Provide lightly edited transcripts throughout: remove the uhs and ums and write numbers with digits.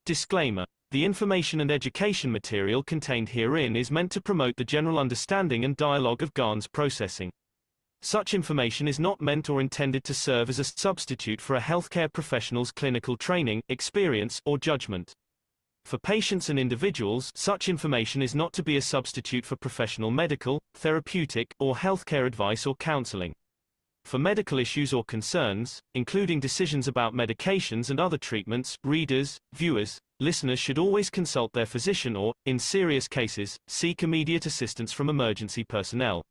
Disclaimer. The information and education material contained herein is meant to promote the general understanding and dialogue of GAN's processing. Such information is not meant or intended to serve as a substitute for a healthcare professional's clinical training, experience, or judgment. For patients and individuals, such information is not to be a substitute for professional medical, therapeutic, or healthcare advice or counseling. For medical issues or concerns, including decisions about medications and other treatments, readers, viewers, listeners should always consult their physician or, in serious cases, seek immediate assistance from emergency personnel.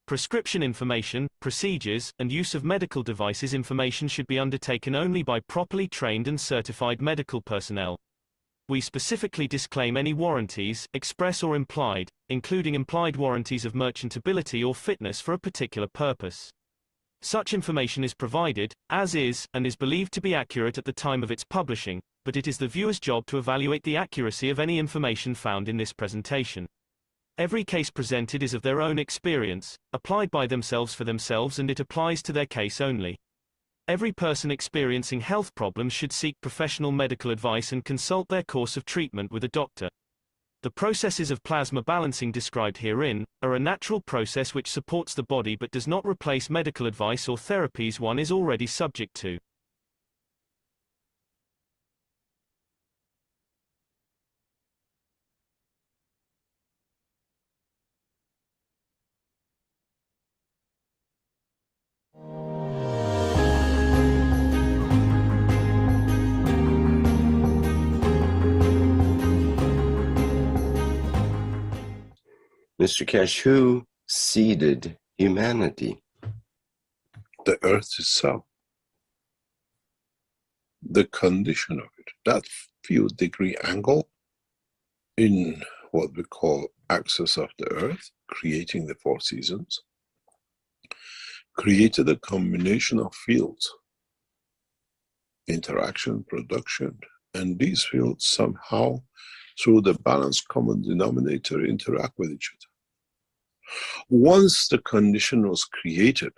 Prescription information, procedures, and use of medical devices information should be undertaken only by properly trained and certified medical personnel. We specifically disclaim any warranties, express or implied, including implied warranties of merchantability or fitness for a particular purpose. Such information is provided, as is, and is believed to be accurate at the time of its publishing, but it is the viewer's job to evaluate the accuracy of any information found in this presentation. Every case presented is of their own experience, applied by themselves for themselves, and it applies to their case only. Every person experiencing health problems should seek professional medical advice and consult their course of treatment with a doctor. The processes of plasma balancing described herein are a natural process which supports the body but does not replace medical advice or therapies one is already subject to. Mr. Cash, who seeded humanity? The earth itself. The condition of it, that few degree angle in what we call axis of the earth, creating the 4 seasons, created a combination of fields, interaction, production, and these fields somehow, through the balanced common denominator, interact with each other. Once the condition was created,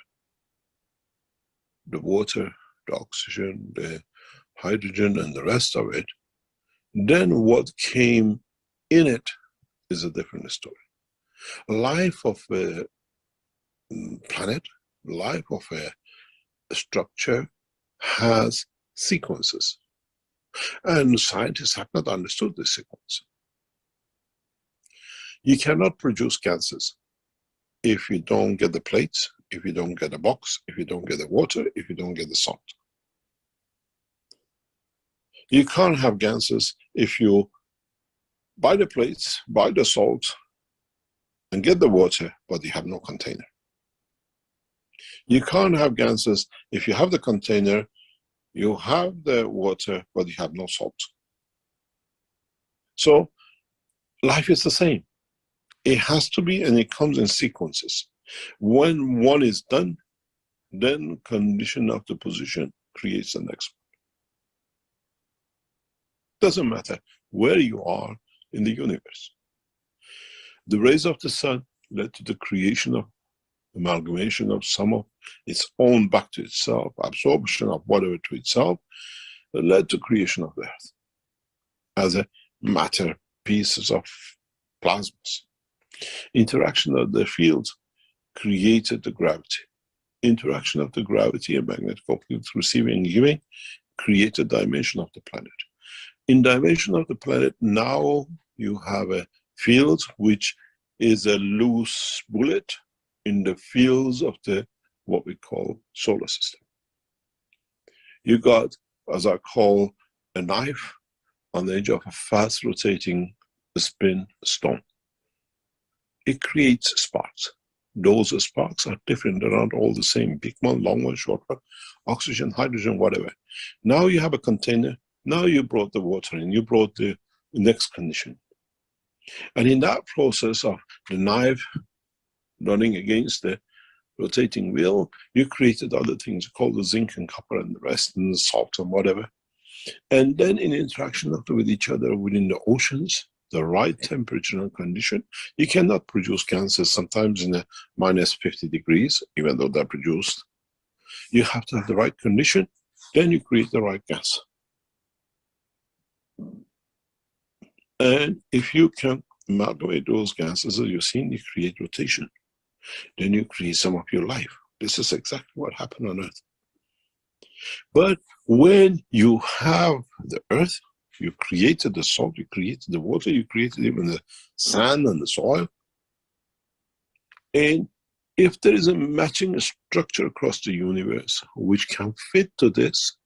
the water, the oxygen, the hydrogen, and the rest of it, then what came in it is a different story. Life of a planet, life of a structure has sequences. And scientists have not understood this sequence. You cannot produce gases if you don't get the plates, if you don't get a box, if you don't get the water, if you don't get the salt. You can't have gases if you buy the plates, buy the salt, and get the water, but you have no container. You can't have gases if you have the container, you have the water, but you have no salt. So life is the same. It has to be, and it comes in sequences. When one is done, then condition of the position creates the next one. Doesn't matter where you are in the universe. The rays of the sun led to the creation of amalgamation of some of its own back to itself, absorption of whatever to itself, that led to creation of the earth as a matter, pieces of plasmas. Interaction of the fields created the gravity. Interaction of the gravity and magnetic fields receiving and giving created dimension of the planet. In dimension of the planet, now you have a field which is a loose bullet in the fields of the what we call solar system. You got, as I call, a knife on the edge of a fast rotating spin stone. It creates sparks. Those sparks are different, they're not all the same, big one, long one, short one, oxygen, hydrogen, whatever. Now you have a container, now you brought the water in, you brought the next condition. And in that process of the knife running against the rotating wheel, you created other things called the zinc and copper and the rest, and the salt and whatever. And then in interaction with each other within the oceans, the right temperature and condition, you cannot produce gases sometimes in a minus 50 degrees, even though they're produced. You have to have the right condition, then you create the right gas. And if you can amalgamate those gases as you've seen, you create rotation. Then you create some of your life. This is exactly what happened on Earth. But when you have the Earth, you created the salt, you created the water, you created even the sand and the soil. And if there is a matching structure across the universe which can fit to this,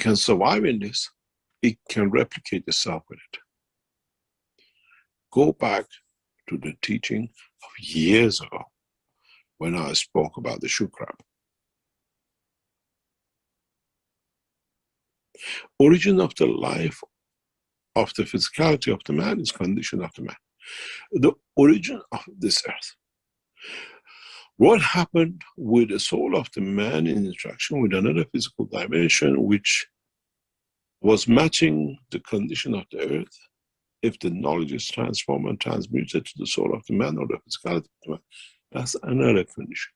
can survive in this, it can replicate itself with it. Go back to the teaching of years ago when I spoke about the shoe crab. Origin of the life of the physicality of the man is condition of the man. The origin of this earth. What happened with the soul of the man in interaction with another physical dimension which was matching the condition of the earth? If the knowledge is transformed and transmuted to the soul of the man or the physicality of the man, that's another condition.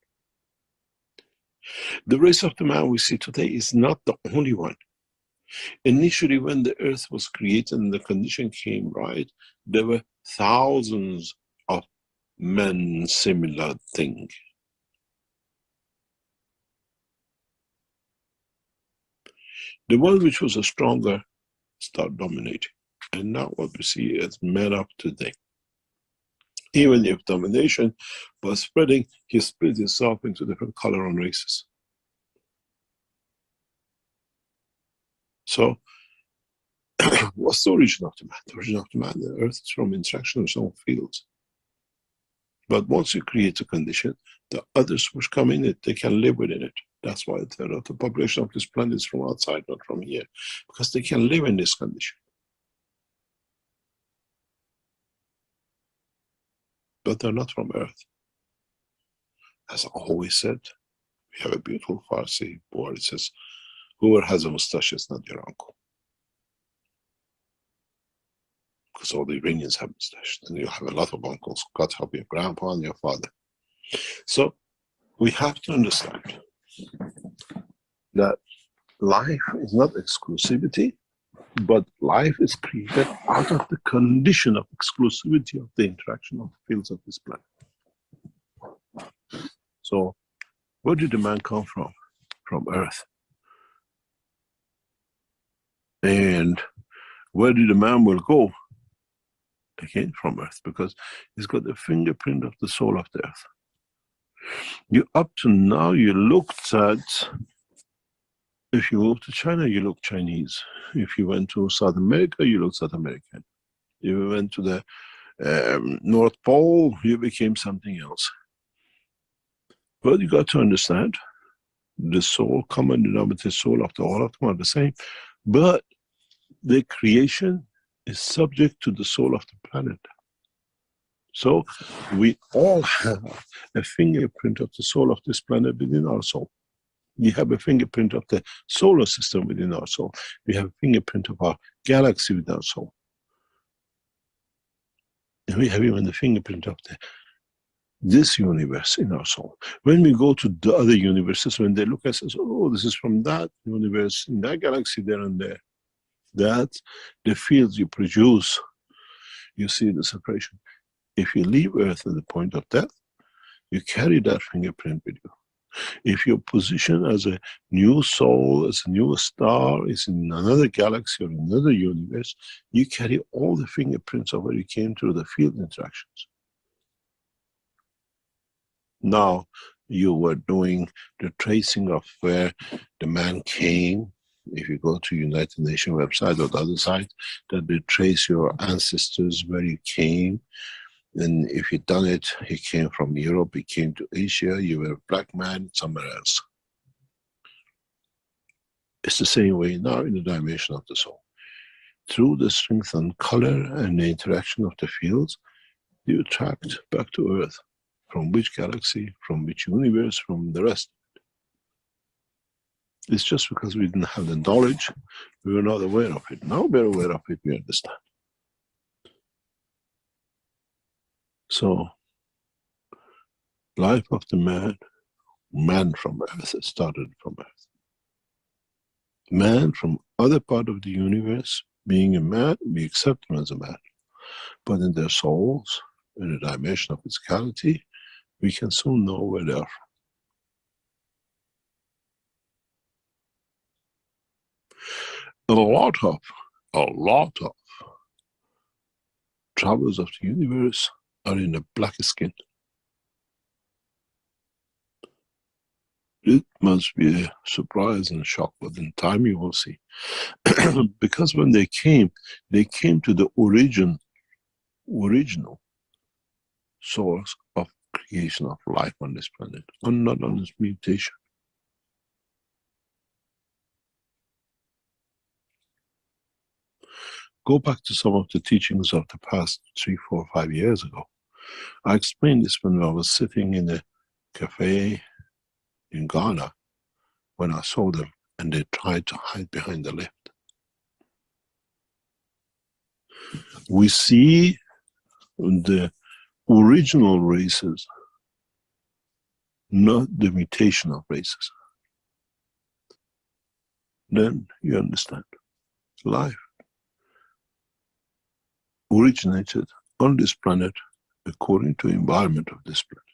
The race of the man we see today is not the only one. Initially, when the earth was created and the condition came right, there were thousands of men similar things. The one which was a stronger started dominating. And now what we see is men of today. Even if domination was spreading, he split himself into different color and races. So, what's the origin of the man? The origin of the man, the earth is from interaction of some fields. But once you create a condition, the others which come in it, they can live within it. That's why the population of this planet is from outside, not from here, because they can live in this condition. But they're not from Earth. As I always said, we have a beautiful Farsi word. It says, whoever has a mustache is not your uncle. Because all the Iranians have mustaches. And you have a lot of uncles. God help your grandpa and your father. So we have to understand that life is not exclusivity, but life is created out of the condition of exclusivity of the interaction of the fields of this planet. So, where did the man come from? From Earth. And where did the man will go? Again, from Earth, because he's got the fingerprint of the soul of the Earth. You up to now, you looked at, if you moved to China, you look Chinese. If you went to South America, you look South American. If you went to the North Pole, you became something else. But you got to understand, the soul, common denominator soul of the all of them are the same, but the creation is subject to the soul of the planet. So we all have a fingerprint of the soul of this planet within our soul. We have a fingerprint of the solar system within our soul. We have a fingerprint of our galaxy within our soul. And we have even the fingerprint of this universe in our soul. When we go to the other universes, when they look at us, oh, this is from that universe, in that galaxy there and there. That's the fields you produce. You see the separation. If you leave Earth at the point of death, you carry that fingerprint with you. If your position as a new soul, as a new star, is in another galaxy or another universe, you carry all the fingerprints of where you came through the field interactions. Now, you were doing the tracing of where the man came. If you go to United Nations website or the other side, that they trace your ancestors, where you came. And if you've done it, he came from Europe, he came to Asia, you were a black man somewhere else. It's the same way now in the dimension of the soul. Through the strength and color and the interaction of the fields, you attract back to Earth. From which galaxy, from which universe, from the rest. It's just because we didn't have the knowledge, we were not aware of it. Now we're aware of it, we understand. So, life of the man from Earth, started from Earth. Man from other part of the universe being a man, we accept them as a man. But in their souls, in a dimension of physicality, we can soon know where they are from. A lot of travelers of the universe are in a black skin. It must be a surprise and a shock, but in time you will see. Because when they came to the original source of creation of life on this planet, and not on this mutation. Go back to some of the teachings of the past 3, 4, 5 years ago. I explained this when I was sitting in a cafe in Ghana, when I saw them and they tried to hide behind the lift. We see the original races, not the mutation of races. Then you understand. Life originated on this planet according to the environment of this planet.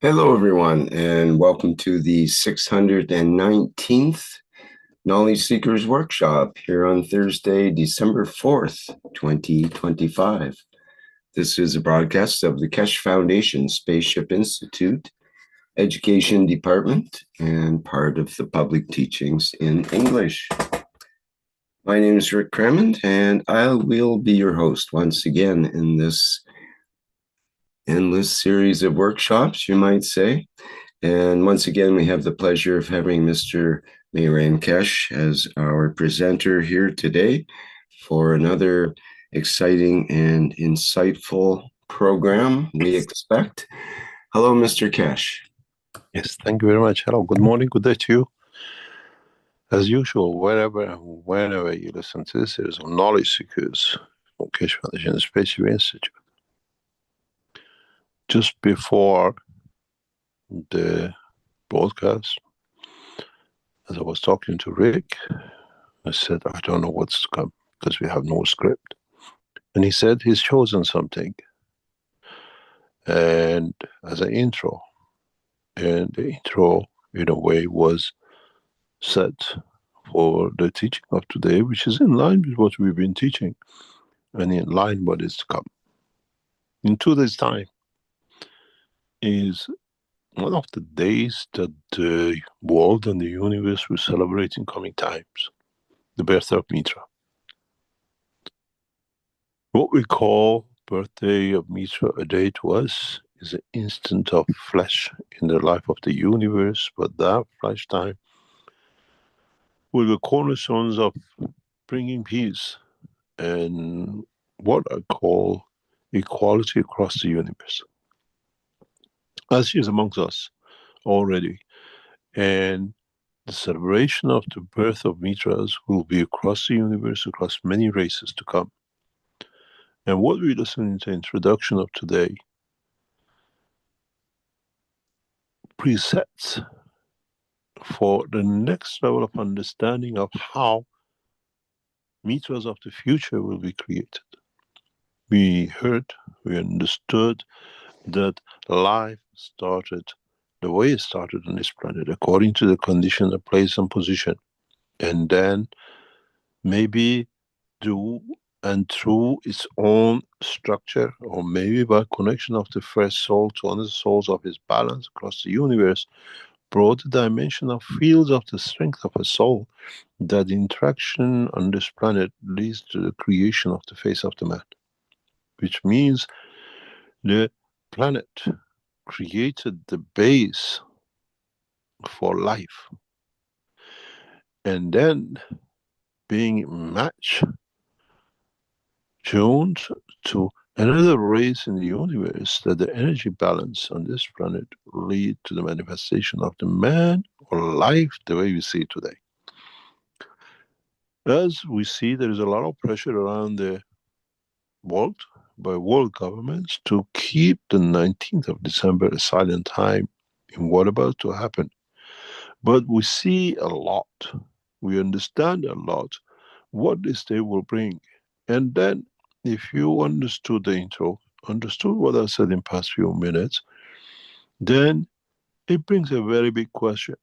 Hello, everyone, and welcome to the 619th Knowledge Seekers Workshop here on Thursday, December 4th, 2025. This is a broadcast of the Keshe Foundation Spaceship Institute Education Department and part of the public teachings in English. My name is Rick Cremond, and I will be your host once again in this endless series of workshops, you might say. And once again, we have the pleasure of having Mr. Mehran Keshe as our presenter here today for another exciting and insightful program, we expect. Hello, Mr. Keshe. Yes, thank you very much. Hello, good morning, good day to you. As usual, whenever you listen to this, there's Knowledge Seekers from Keshe Foundation Spaceship Institute. Just before the broadcast, as I was talking to Rick, I said, I don't know what's to come because we have no script. And he said he's chosen something. And as an intro, and the intro, in a way, was set for the teaching of today, which is in line with what we've been teaching and in line with what is to come. In 2 days' time is one of the days that the world and the universe will celebrate in coming times, the birth of Mitra. What we call birthday of Mitra, a day to us, is an instant of flesh in the life of the universe, but that flesh time will be cornerstones of bringing peace and what I call equality across the universe. As she is amongst us already, and the celebration of the birth of Mitras will be across the universe, across many races to come. And what we listen to the introduction of today presets for the next level of understanding of how Mitras of the future will be created. We heard, we understood that life started the way it started on this planet, according to the condition of place and position. And then maybe do and through its own structure, or maybe by connection of the first soul to other souls of its balance across the universe, brought the dimension of fields of the strength of a soul, that interaction on this planet leads to the creation of the face of the man. Which means the planet created the base for life. And then being matched, tuned to another race in the universe, that the energy balance on this planet lead to the manifestation of the man or life the way we see it today. As we see, there is a lot of pressure around the world by world governments to keep the 19th of December a silent time in what about to happen. But we see a lot, we understand a lot what this day will bring. And then if you understood the intro, understood what I said in past few minutes, then it brings a very big question.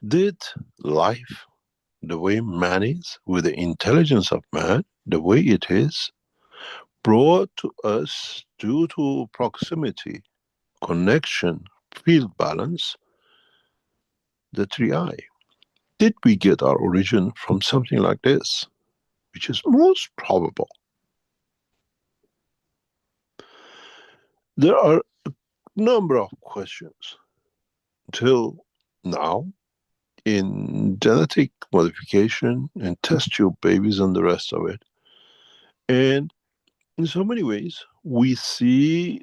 Did life, the way man is, with the intelligence of man, the way it is, brought to us due to proximity, connection, field balance, the three-eye? Did we get our origin from something like this? Which is most probable. There are a number of questions till now in genetic modification and test tube babies and the rest of it. And in so many ways, we see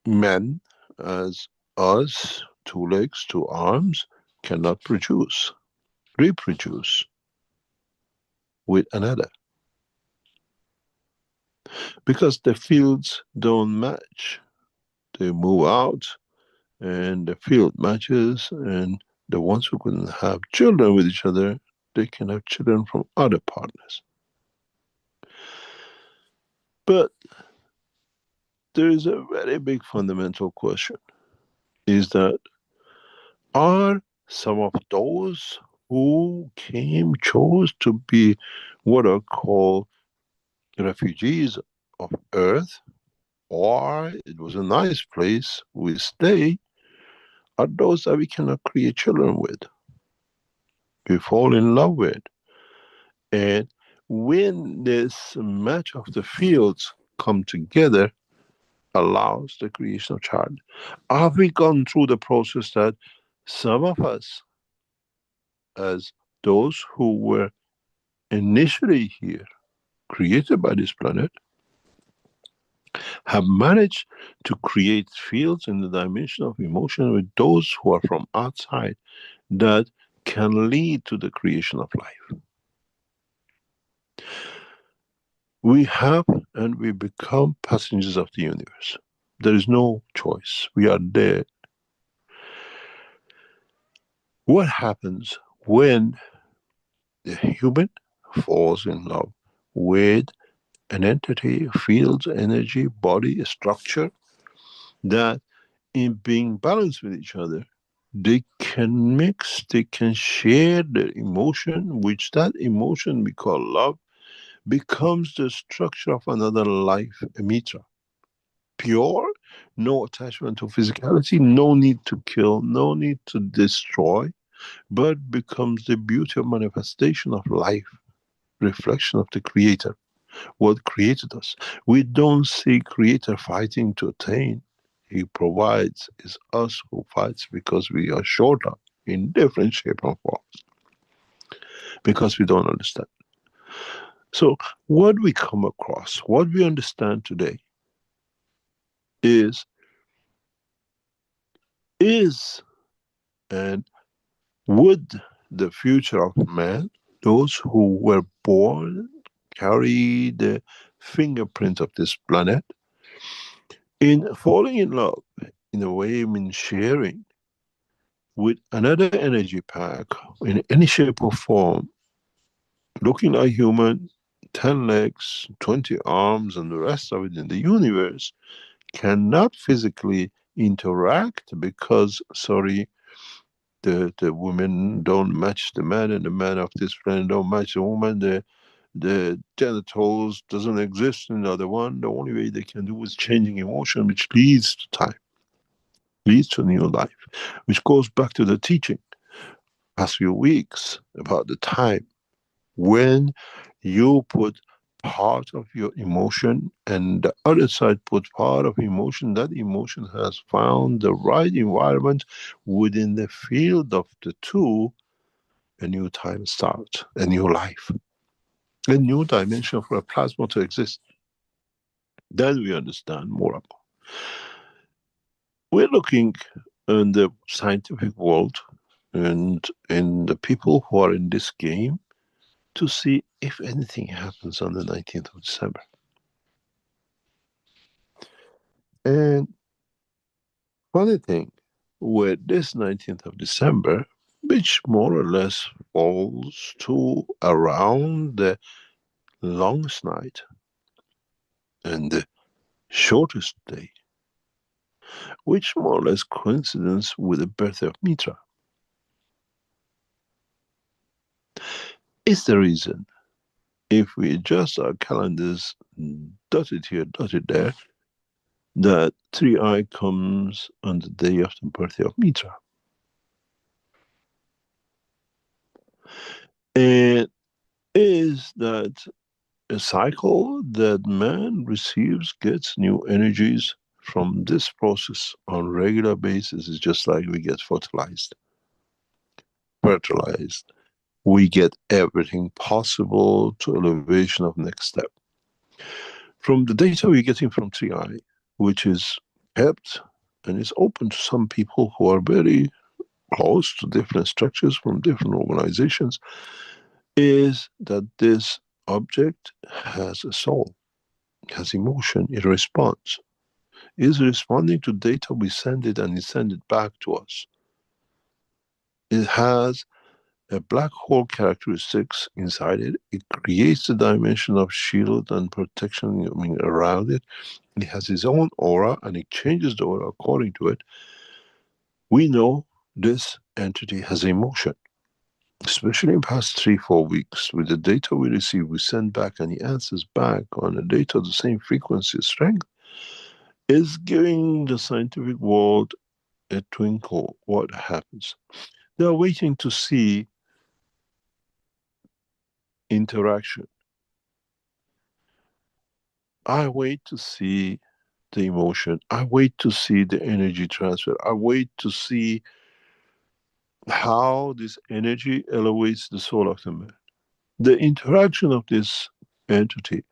men as us, 2 legs, 2 arms, cannot reproduce with another. Because the fields don't match. They move out and the field matches, and the ones who couldn't have children with each other, they can have children from other partners. But there is a very big fundamental question, is that are some of those who chose to be what are called refugees of Earth, or it was a nice place we stay, are those that we cannot create children with, we fall in love with. And when this match of the fields come together, allows the creation of child. Have we gone through the process that some of us, as those who were initially here, created by this planet, have managed to create fields in the dimension of emotion with those who are from outside that can lead to the creation of life? We have and we become passengers of the universe. There is no choice. We are there. What happens when the human falls in love with an entity, fields, energy, body, structure, that in being balanced with each other, they can mix, they can share their emotion, which that emotion we call love, becomes the structure of another life, a mitra. Pure, no attachment to physicality, no need to kill, no need to destroy, but becomes the beauty of manifestation of life, reflection of the Creator. what created us. We don't see Creator fighting to attain. He provides. It's us who fights because we are shorter in different shape and forms, because we don't understand. So what we come across, what we understand today is and would the future of man, those who were born, carry the fingerprint of this planet, in falling in love, in a way, in sharing with another energy pack in any shape or form, looking like human, 10 legs, 20 arms, and the rest of it in the universe, cannot physically interact because, sorry, the women don't match the man, and the man of this planet don't match the woman. The genitals doesn't exist in the other one. The only way they can do is changing emotion, which leads to time, leads to new life, which goes back to the teaching past few weeks about the time when you put part of your emotion and the other side put part of emotion. That emotion has found the right environment within the field of the two. A new time starts, a new life, a new dimension for a plasma to exist. Then we understand more about. We're looking in the scientific world and in the people who are in this game to see if anything happens on the 19th of December. And funny thing, with this 19th of December, which more or less falls to around the longest night and the shortest day, which more or less coincides with the birth of Mitra, is the reason, if we adjust our calendars, dotted here, dotted there, that 3i comes on the day of the birthday of Mitra. And is that a cycle that man receives, gets new energies from this process on regular basis. Is just like we get fertilized. We get everything possible to elevation of next step. From the data we're getting from 3i, which is kept and is open to some people who are very close to different structures from different organizations, is that this object has a soul, has emotion, it responds. It is responding to data, we send it and it sends it back to us. It has a black hole characteristics inside it. It creates a dimension of shield and protection around it. It has its own aura and it changes the aura according to it. We know this entity has emotion. Especially in the past 3-4 weeks, with the data we receive, we send back and he answers back on the data, the same frequency strength, is giving the scientific world a twinkle. What happens? They are waiting to see interaction. I wait to see the emotion. I wait to see the energy transfer. I wait to see how this energy elevates the soul of the man. The interaction of this entity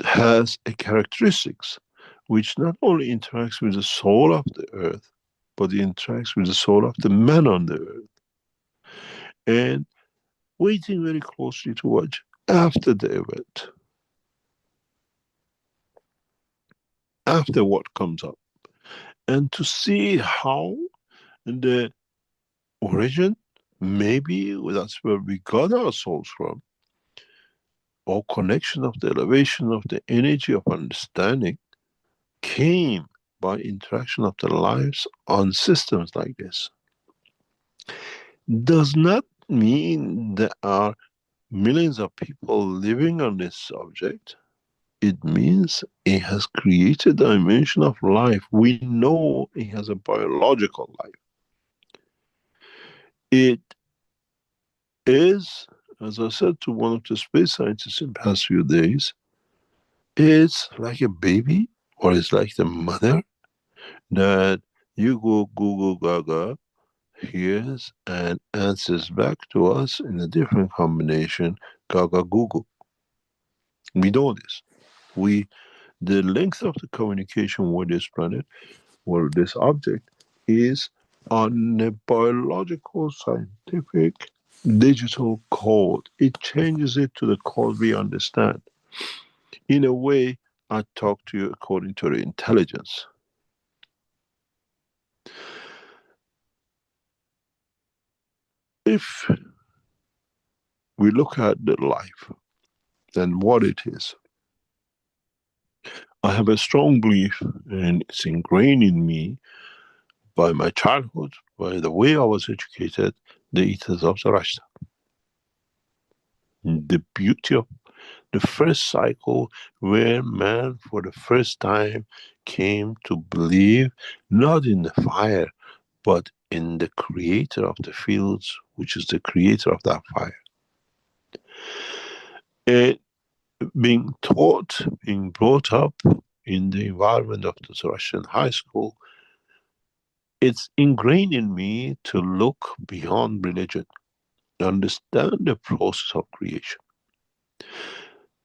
has a characteristics which not only interacts with the soul of the earth, but it interacts with the soul of the man on the earth. And waiting very closely to watch after the event, after what comes up, and to see how the origin, maybe that's where we got our souls from, or connection of the elevation of the energy of understanding came by interaction of the lives on systems like this. Does not mean there are millions of people living on this subject. It means it has created a dimension of life. We know it has a biological life. It is as I said to one of the space scientists in the past few days, it's like a baby, or it's like the mother that you go Google Gaga, hears and answers back to us in a different combination, Gaga Google. We know this. The length of the communication with this planet or this object is on a biological, scientific, digital code. It changes it to the code we understand. In a way, I talk to you according to the intelligence. If we look at the life and what it is, I have a strong belief, and it's ingrained in me by my childhood, by the way I was educated, the ethos of Warsztat. The beauty of the first cycle where man for the first time came to believe not in the fire, but in the creator of the fields, which is the creator of that fire. And being taught, being brought up in the environment of the Russian high school, it's ingrained in me to look beyond religion, understand the process of creation.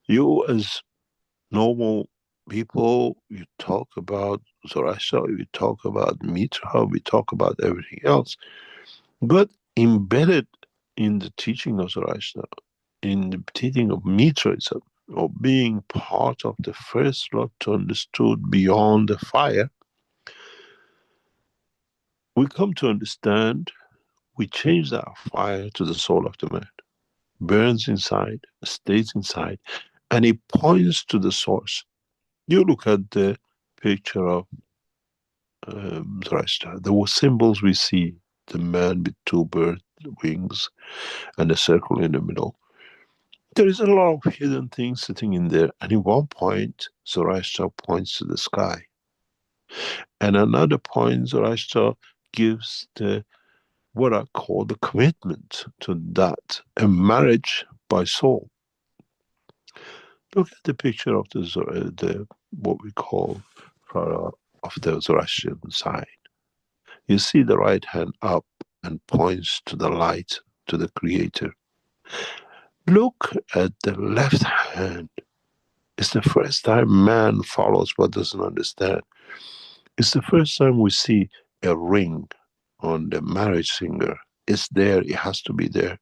You, as normal people, you talk about Zoroaster, you talk about Mitra, we talk about everything else. But embedded in the teaching of Zoroaster, in the teaching of Mitra itself, or being part of the first lot to understood beyond the fire, we come to understand we change that fire to the soul of the man. Burns inside, stays inside, and it points to the source. You look at the picture of Zoroaster, the symbols we see, the man with two bird wings and a circle in the middle. There is a lot of hidden things sitting in there, and in one point, Zoroaster points to the sky. And another point, Zoroaster gives what I call the commitment to that, a marriage by soul. Look at the picture of the what we call of the Zoroastrian side. You see the right hand up and points to the light, to the creator. Look at the left hand. It's the first time man follows but doesn't understand. It's the first time we see a ring on the marriage finger. It's there, it has to be there.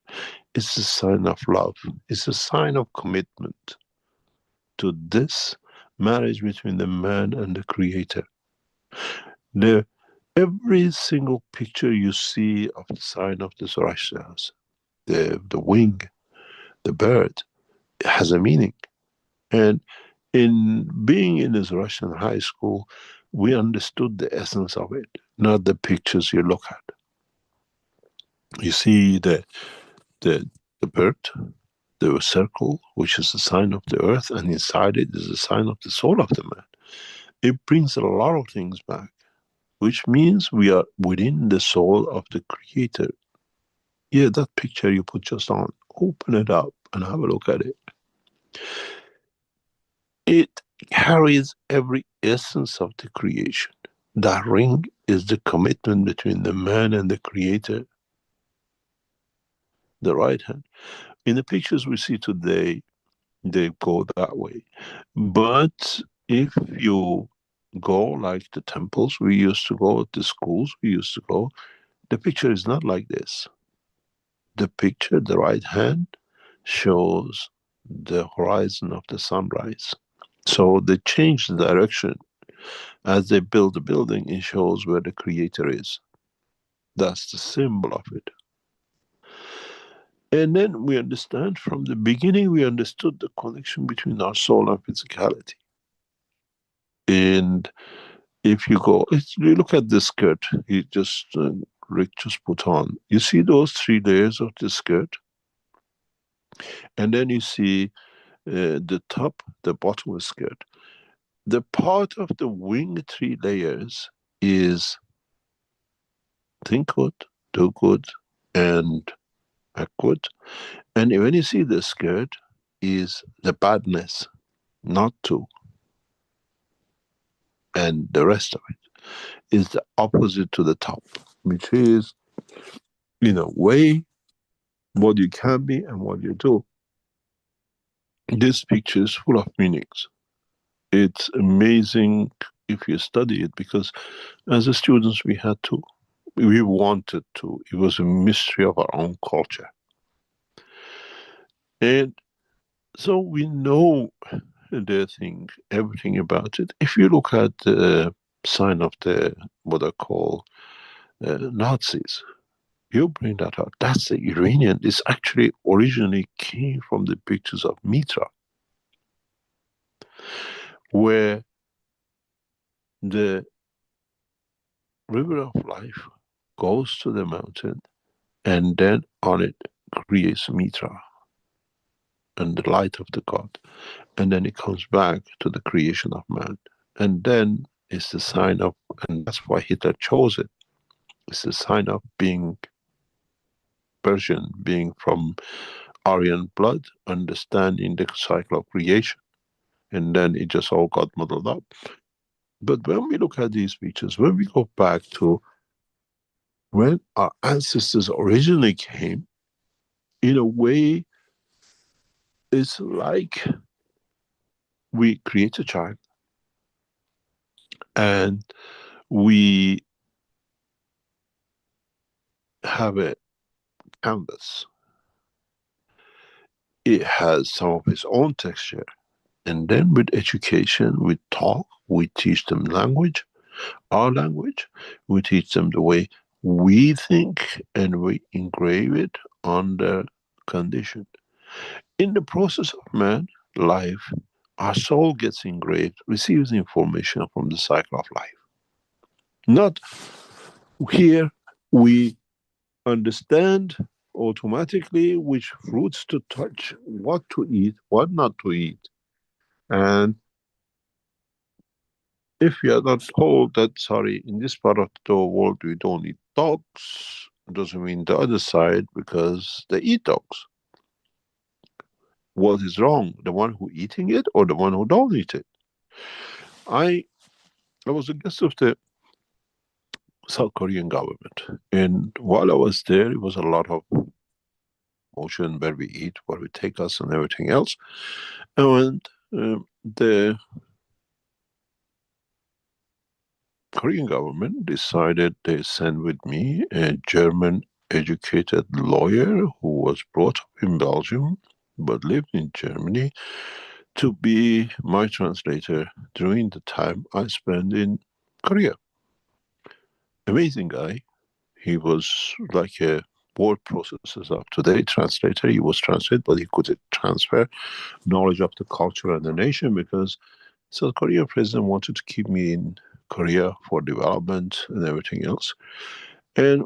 It's a sign of love. It's a sign of commitment to this marriage between the man and the creator. Every single picture you see of the sign of the Zoroastrians, the wing, the bird, it has a meaning. And in being in the Zoroastrian high school, we understood the essence of it, not the pictures you look at. You see the bird, the circle, which is the sign of the earth, and inside it is the sign of the soul of the man. It brings a lot of things back, which means we are within the soul of the creator. Yeah, that picture you put just on, open it up and have a look at it. It carries every essence of the creation. That ring is the commitment between the man and the creator. The right hand. In the pictures we see today, they go that way. But if you go like the temples we used to go, the schools we used to go, the picture is not like this. The picture, the right hand, shows the horizon of the sunrise. So they change the direction. As they build the building, it shows where the creator is. That's the symbol of it. And then we understand from the beginning, we understood the connection between our soul and physicality. And if you go, you look at the skirt, Rick just put on. You see those 3 layers of the skirt? And then you see the top, the bottom of the skirt. The part of the wing 3 layers is think good, do good, and I quote, and when you see the skirt is the badness, not to, and the rest of it is the opposite to the top, which is, in a way, what you can be and what you do. This picture is full of meanings. It's amazing if you study it, because as a students we wanted to. It was a mystery of our own culture. And so we know the thing, everything about it. If you look at the sign of the, what I call Nazis, you bring that out. That's the Iranian. This actually originally came from the pictures of Mitra, where the river of life goes to the mountain and then on it creates Mitra and the light of the God. And then it comes back to the creation of man. And then it's the sign of, and that's why Hitler chose it. It's the sign of being Persian, being from Aryan blood, understanding the cycle of creation. And then it just all got muddled up. But when we look at these features, when we go back to when our ancestors originally came, in a way, it's like we create a child and we have a canvas. It has some of its own texture. And then with education, we talk, we teach them language, our language, we teach them the way we think, and we engrave it on their condition. In the process of man, life, our soul gets engraved, receives information from the cycle of life. Not here we understand automatically which fruits to touch, what to eat, what not to eat. And if you are not told that, sorry, in this part of the world we don't eat dogs, it doesn't mean the other side, because they eat dogs. What is wrong? The one who eating it or the one who don't eat it? I was a guest of the South Korean government, and while I was there, it was a lot of motion where we eat, where we take us, and everything else. And the Korean government decided they send with me a German educated lawyer who was brought up in Belgium but lived in Germany to be my translator during the time I spent in Korea. Amazing guy. He was like a word processor of today, translator. He was translated, but he could transfer knowledge of the culture and the nation, because South Korean president wanted to keep me in Korea for development and everything else. And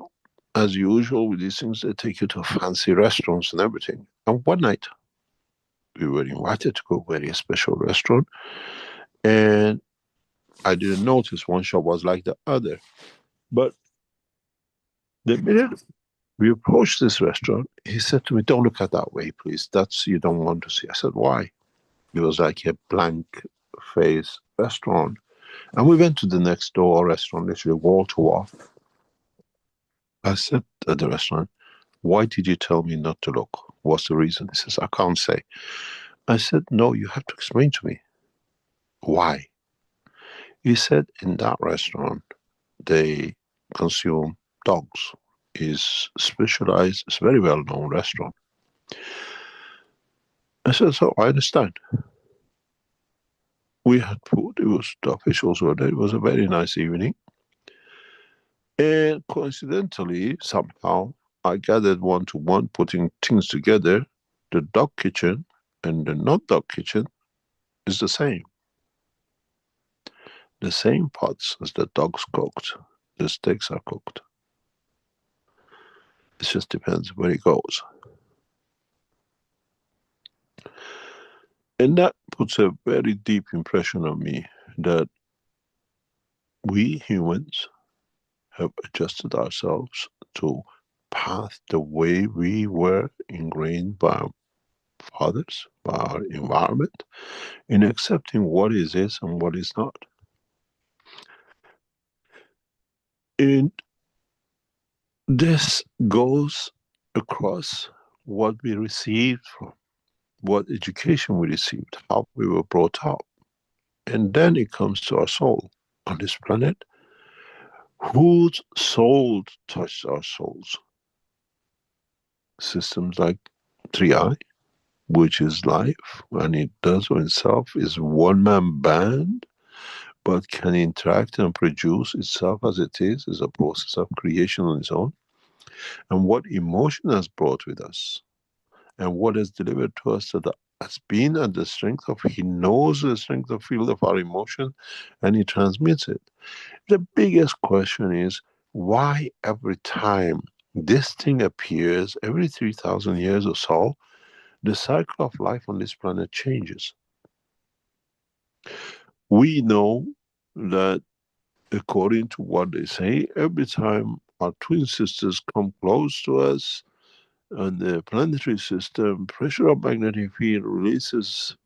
as usual with these things, they take you to fancy restaurants and everything. And one night, we were invited to go to a very special restaurant, and I didn't notice one shop was like the other. But the minute we approached this restaurant, he said to me, "Don't look at that way, please. That's, you don't want to see." I said, "Why?" It was like a blank face restaurant. And we went to the next door restaurant, literally wall to wall. I said at the restaurant, "Why did you tell me not to look? What's the reason?" He says, "I can't say." I said, "No, you have to explain to me. Why?" He said, "In that restaurant, they consume dogs. It's specialized, it's a very well-known restaurant." I said, "So I understand." We had food, it was, the officials were there, it was a very nice evening. And coincidentally, somehow, I gathered one to one, putting things together. The dog kitchen and the not dog kitchen is the same. The same pots as the dogs cooked, the steaks are cooked. It just depends where it goes. And that puts a very deep impression on me, that we humans have adjusted ourselves to path the way we were ingrained by our fathers, by our environment, in accepting what is and what is not. And this goes across what we received from, what education we received, how we were brought up. And then it comes to our soul on this planet. Whose soul touched our souls? Systems like 3I, which is life, and it does for itself, is one-man band, but can interact and produce itself as it is a process of creation on its own. And what emotion has brought with us, and what has delivered to us that has been at the strength of, he knows the strength of field of our emotion, and he transmits it. The biggest question is, why every time this thing appears, every 3,000 years or so, the cycle of life on this planet changes? We know that according to what they say, every time our twin sisters come close to us and the planetary system, pressure of magnetic field releases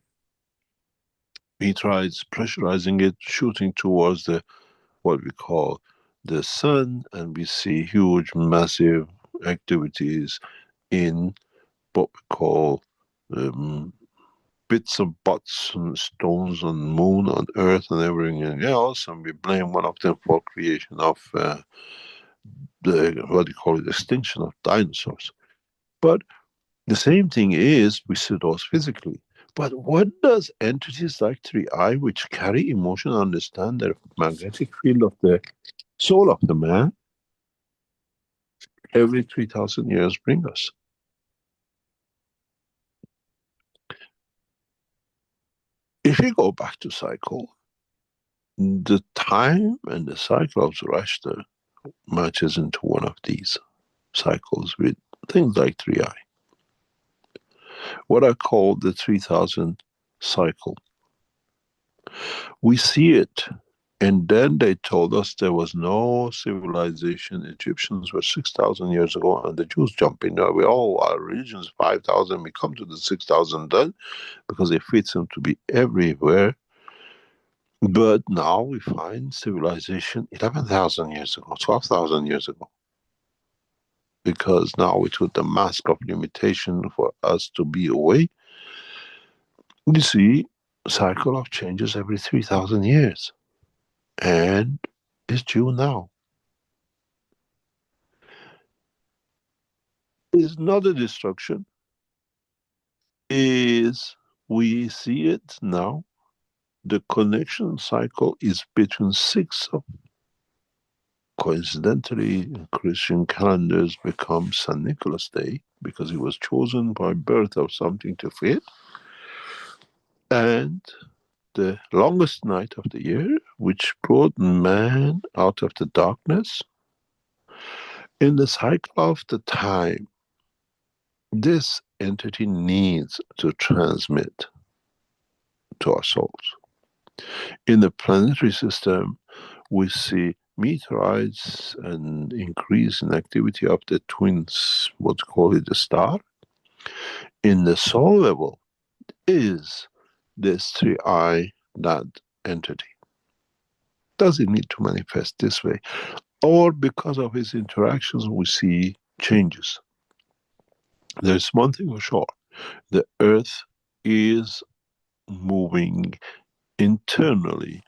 meteorites, pressurizing it, shooting towards the what we call the sun, and we see huge, massive activities in what we call bits of butts and stones on moon, on earth and everything else, and we blame one of them for creation of the, what do you call it, extinction of dinosaurs. But the same thing is, we see those physically. But what does entities like 3I, which carry emotion, understand the magnetic field of the soul of the man, every 3,000 years bring us? If you go back to cycle, the time and the cycle of Zoroaster matches into one of these cycles with things like 3I. What I call the 3,000 cycle. We see it, and then they told us there was no civilization. Egyptians were 6,000 years ago, and the Jews jump in there. We all, our religion's 5,000. We come to the 6,000 then because it fits them to be everywhere. But now we find civilization 11,000 years ago, 12,000 years ago. Because now we took the mask of limitation for us to be away. You see, cycle of changes every 3,000 years. And it's due now. It's not a destruction. Is we see it now. The connection cycle is between 6 of, coincidentally, Christian calendars become St. Nicholas Day because it was chosen by birth of something to fit. And the longest night of the year, which brought man out of the darkness. In the cycle of the time, this entity needs to transmit to our souls. In the planetary system, we see meteorites and increase in activity of the twins, what's called the star. In the soul level is this 3I, that entity. Does it need to manifest this way? Or because of his interactions we see changes? There's one thing for sure. The earth is moving internally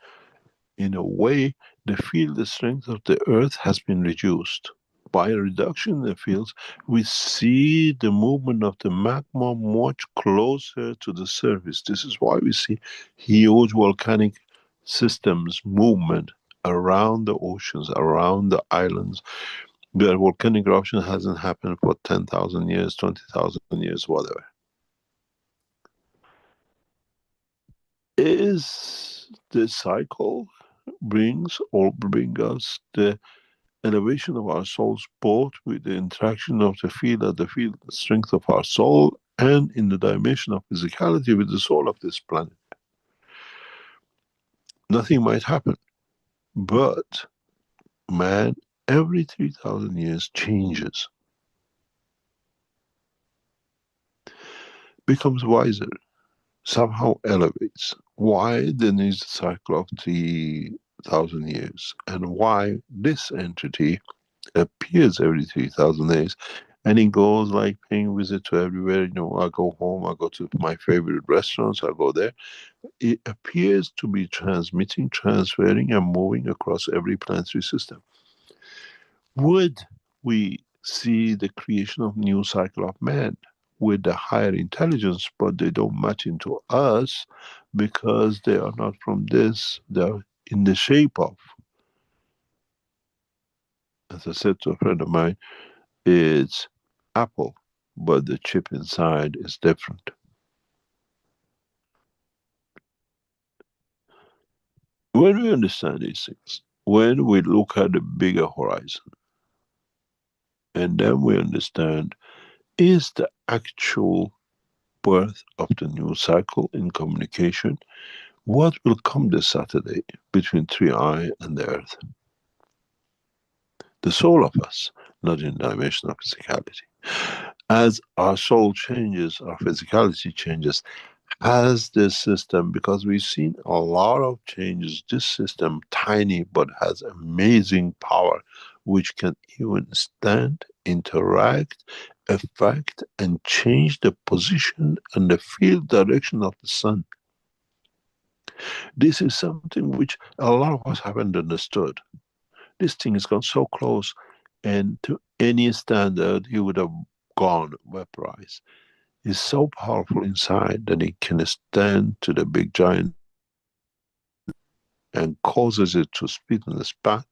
in a way. The field strength of the earth has been reduced. By a reduction in the fields, we see the movement of the magma much closer to the surface. This is why we see huge volcanic systems movement around the oceans, around the islands. The volcanic eruption hasn't happened for 10,000 years, 20,000 years, whatever. Is the cycle brings us the elevation of our souls, both with the interaction of the field at the field strength of our soul, and in the dimension of physicality with the soul of this planet. Nothing might happen, but man, every 3,000 years changes. becomes wiser, somehow elevates. Why there needs a cycle of 3,000 years, and why this entity appears every 3,000 years, and it goes like paying visit to everywhere. I go home, I go to my favorite restaurants, I go there. It appears to be transmitting, transferring, and moving across every planetary system. Would we see the creation of new cycle of man with the higher intelligence, but they don't match into us because they are not from this, they're in the shape of, as I said to a friend of mine, it's Apple, but the chip inside is different. When we understand these things, when we look at the bigger horizon, and then we understand, is the actual birth of the new cycle in communication what will come this Saturday between 3i and the earth? The soul of us, not in the dimension of physicality. As our soul changes, our physicality changes. As this system, because we've seen a lot of changes, this system, tiny but has amazing power, which can even stand, interact, affect, and change the position and the field direction of the sun. This is something which a lot of us haven't understood. This thing has gone so close, and to any standard, he would have gone vaporized. It's so powerful inside that it can stand to the big giant and causes it to split in the span,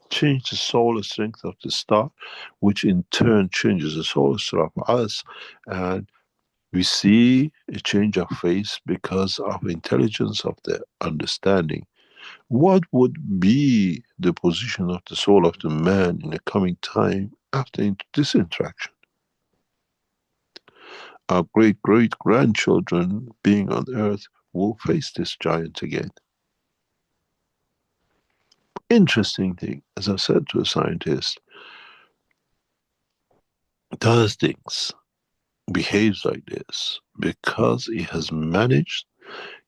change the solar strength of the star, which in turn changes the solar strength of us, and we see a change of face because of intelligence of the understanding. What would be the position of the soul of the man in the coming time after this interaction? Our great-great-grandchildren being on earth will face this giant again. Interesting thing, as I said to a scientist, does things, behaves like this because he has managed,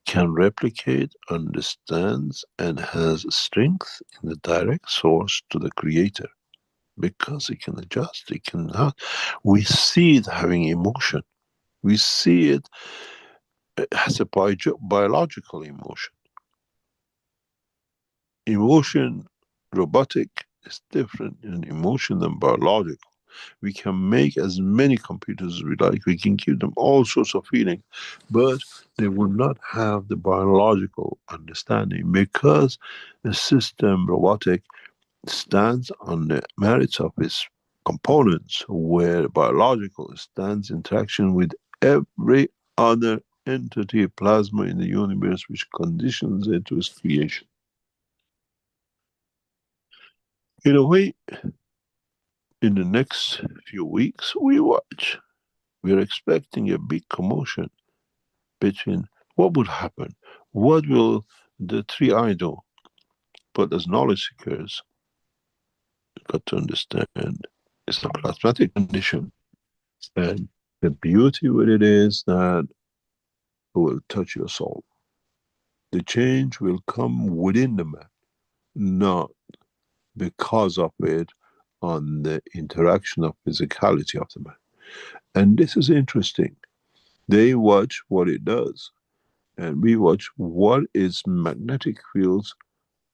can replicate, understands, and has strength in the direct source to the creator. Because it can adjust, it cannot. We see it having emotion. We see it as a biological emotion. Emotion, robotic, is different in emotion than biological. We can make as many computers as we like, we can give them all sorts of feelings, but they will not have the biological understanding because the system, robotic, stands on the merits of its components, where biological stands interaction with every other entity, plasma in the universe, which conditions it to its creation. In a way, in the next few weeks, we're expecting a big commotion between what would happen, what will the 3i do? But as knowledge seekers, you've got to understand it's a plasmatic condition. And the beauty with it is that it will touch your soul. The change will come within the man, not because of it on the interaction of physicality of the man. And this is interesting. They watch what it does, and we watch what its magnetic fields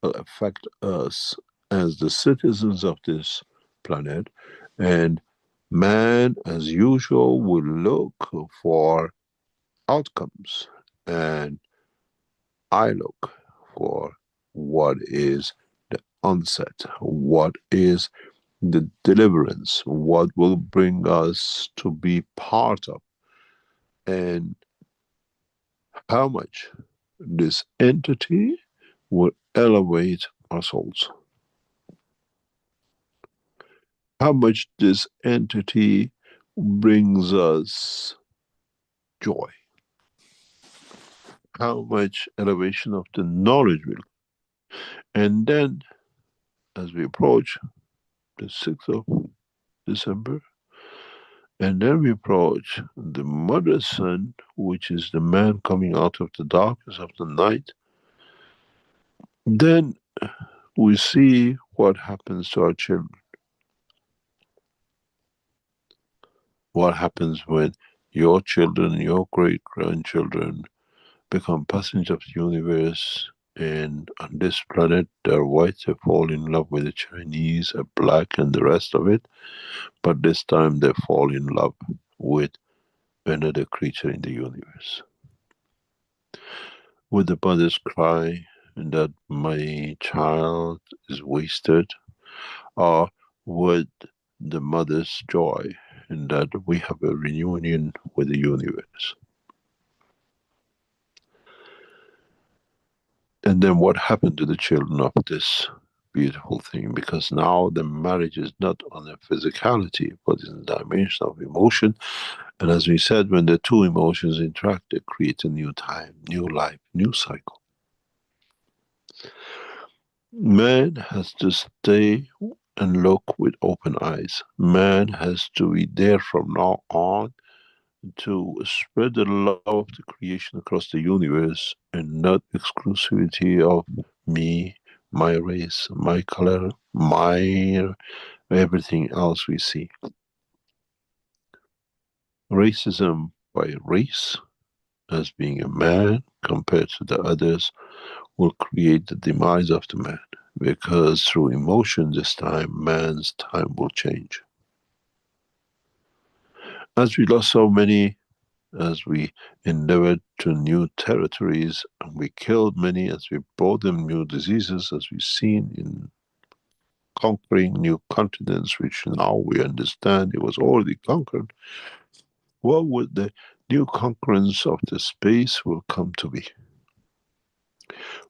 will affect us as the citizens of this planet. And man, as usual, will look for outcomes, and I look for what is the onset, what is the deliverance, what will bring us to be part of, and how much this entity will elevate our souls. How much this entity brings us joy. How much elevation of the knowledge will. And then, as we approach the 6th of December, And then we approach the mother sun, which is the man coming out of the darkness of the night. Then we see what happens to our children. What happens when your children, your great grandchildren become passengers of the universe, and on this planet they're white, they fall in love with the Chinese, are black, and the rest of it. But this time they fall in love with another creature in the universe. Would the mothers cry that my child is wasted? Or would the mother's joy in that we have a reunion with the universe? And then what happened to the children of this beautiful thing? Because now the marriage is not on a physicality, but in the dimension of emotion. And as we said, when the two emotions interact, they create a new time, new life, new cycle. Man has to stay and look with open eyes. Man has to be there from now on to spread the love of the creation across the universe, and not exclusivity of me, my race, my color, my everything else we see. Racism by race, as being a man compared to the others, will create the demise of the man, because through emotion this time, man's time will change. As we lost so many, as we endeavored to new territories, and we killed many, as we brought them new diseases, as we've seen in conquering new continents, which now we understand it was already conquered, what would the new conquerance of the space will come to be?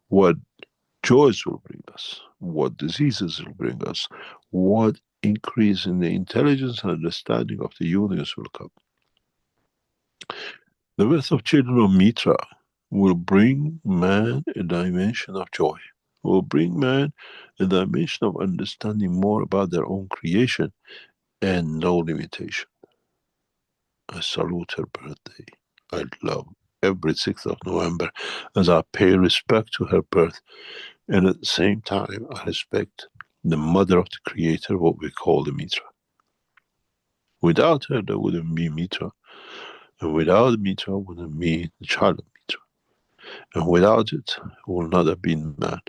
What joys will bring us? What diseases will bring us? What increase in the intelligence and understanding of the universe will come? The birth of children of Mitra will bring man a dimension of joy, will bring man a dimension of understanding more about their own creation and no limitation. I salute her birthday. I love every 6th of November as I pay respect to her birth, and at the same time I respect the mother of the creator, what we call the Mitra. Without her there wouldn't be Mitra, and without Mitra wouldn't be the child of Mitra. And without it, would not have been man.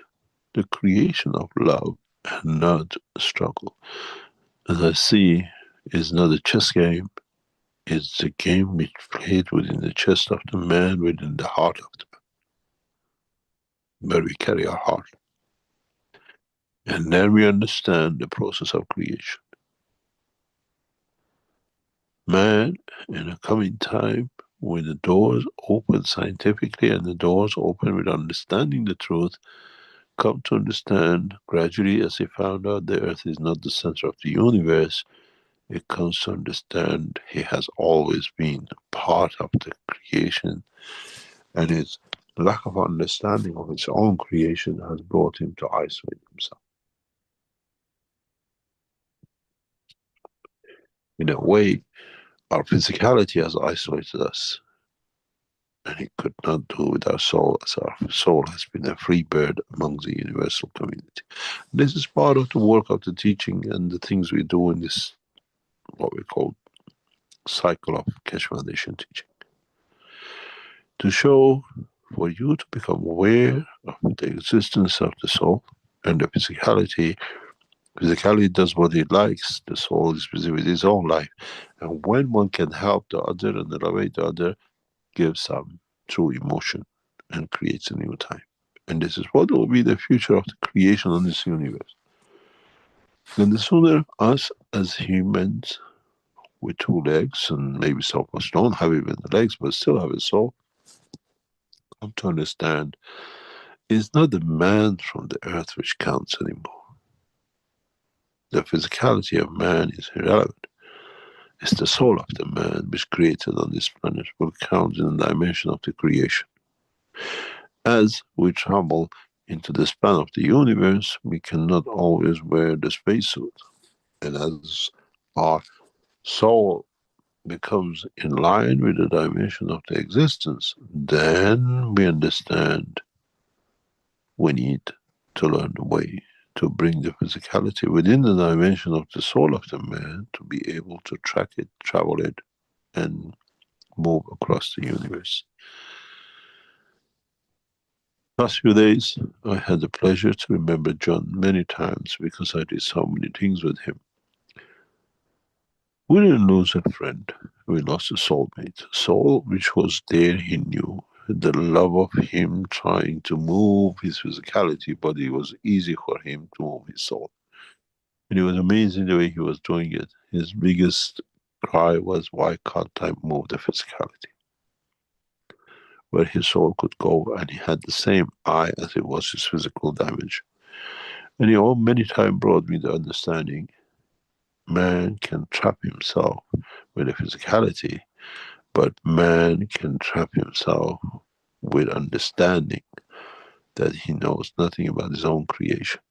The creation of love and not struggle. As I see, is not a chess game, it's a game which played within the chest of the man, within the heart of the man, where we carry our heart. And then we understand the process of creation. Man, in a coming time, when the doors open scientifically and the doors open with understanding the truth, come to understand gradually, as he found out the earth is not the center of the universe, it comes to understand he has always been part of the creation, and his lack of understanding of his own creation has brought him to isolate himself. In a way, our physicality has isolated us, and he could not do with our soul, as our soul has been a free bird among the universal community. This is part of the work of the teaching and the things we do in this, what we call, cycle of Keshe Foundation teaching. To show for you to become aware of the existence of the soul and the physicality. Physicality does what it likes, the soul is busy with its own life. And when one can help the other and elevate the other, gives some true emotion and creates a new time. And this is what will be the future of the creation of this universe. And the sooner us as humans with 2 legs, and maybe some of us don't have even the legs but still have a soul, come to understand it's not the man from the earth which counts anymore. The physicality of man is irrelevant. It's the soul of the man which created on this planet will count in the dimension of the creation. As we travel into the span of the universe, we cannot always wear the spacesuit. And as our soul becomes in line with the dimension of the existence, then we understand we need to learn the way to bring the physicality within the dimension of the soul of the man to be able to track it, travel it, and move across the universe. Last few days, I had the pleasure to remember John many times because I did so many things with him. We didn't lose a friend, we lost a soulmate. A soul which was there, he knew. The love of him trying to move his physicality, but it was easy for him to move his soul. And it was amazing the way he was doing it. His biggest cry was, why can't I move the physicality? Where his soul could go, and he had the same eye as it was his physical damage. And he all many times brought me the understanding, man can trap himself with a physicality, but man can trap himself with understanding that he knows nothing about his own creation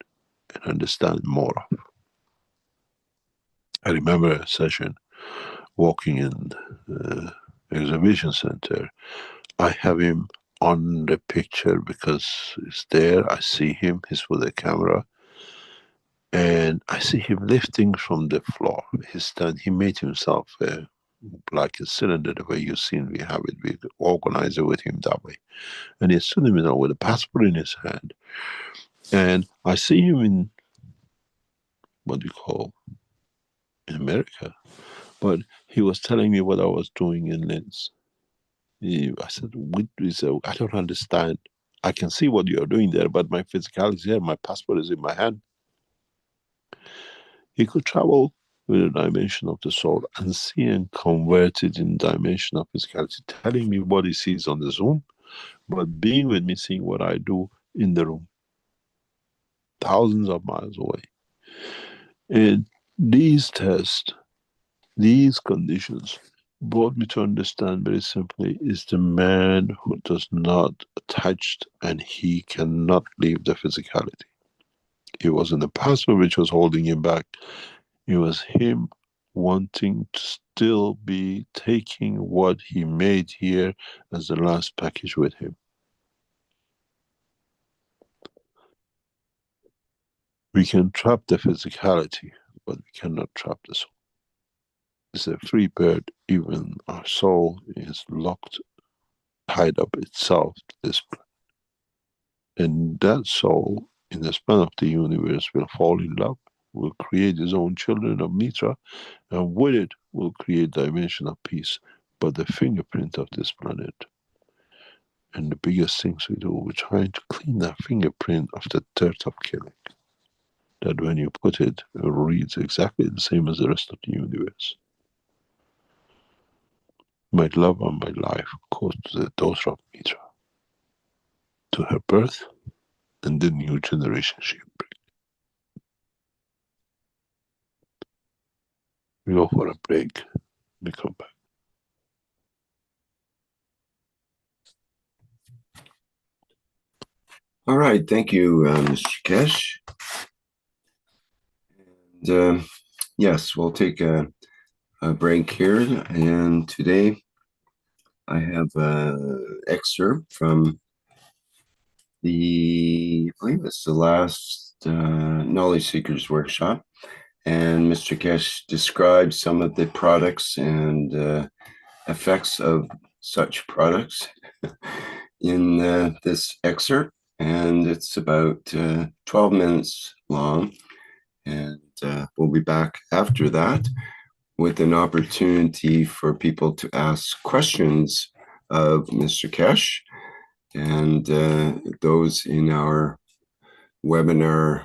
and understand more of. I remember a session walking in the exhibition center. I have him on the picture because it's there. I see him, he's with the camera, and I see him lifting from the floor. He made himself like a cylinder, the way you've seen we have it. We organize it with him that way. And he's stood in the middle with a passport in his hand. And I see him in what we call in America. But he was telling me what I was doing in Linz. I said, I don't understand. I can see what you're doing there, but my physicality is here. My passport is in my hand. He could travel with a dimension of the soul and see and convert it in dimension of physicality, telling me what he sees on the Zoom, but being with me, seeing what I do in the room, thousands of miles away. And these tests, these conditions, brought me to understand very simply is the man who does not attach and he cannot leave the physicality. It wasn't the passport which was holding him back. It was him wanting to still be taking what he made here as the last package with him. We can trap the physicality, but we cannot trap the soul. It's a free bird, even our soul is locked, tied up itself to this planet. And that soul, in the span of the universe, will fall in love, will create his own children of Mitra, and with it will create dimension of peace. But the fingerprint of this planet, and the biggest things we do, we're trying to clean that fingerprint of the dirt of killing. That when you put it, it reads exactly the same as the rest of the universe. My love and my life goes to the daughter of Mitra, to her birth and the new generation she brings. We go for a break. We come back. All right, thank you, Mr. Kesh. And yes, we'll take a break here. And today I have an excerpt from I believe it's the last Knowledge Seekers workshop. And Mr. Kesh describes some of the products and effects of such products in this excerpt. And it's about 12 minutes long. And we'll be back after that with an opportunity for people to ask questions of Mr. Kesh. And those in our webinar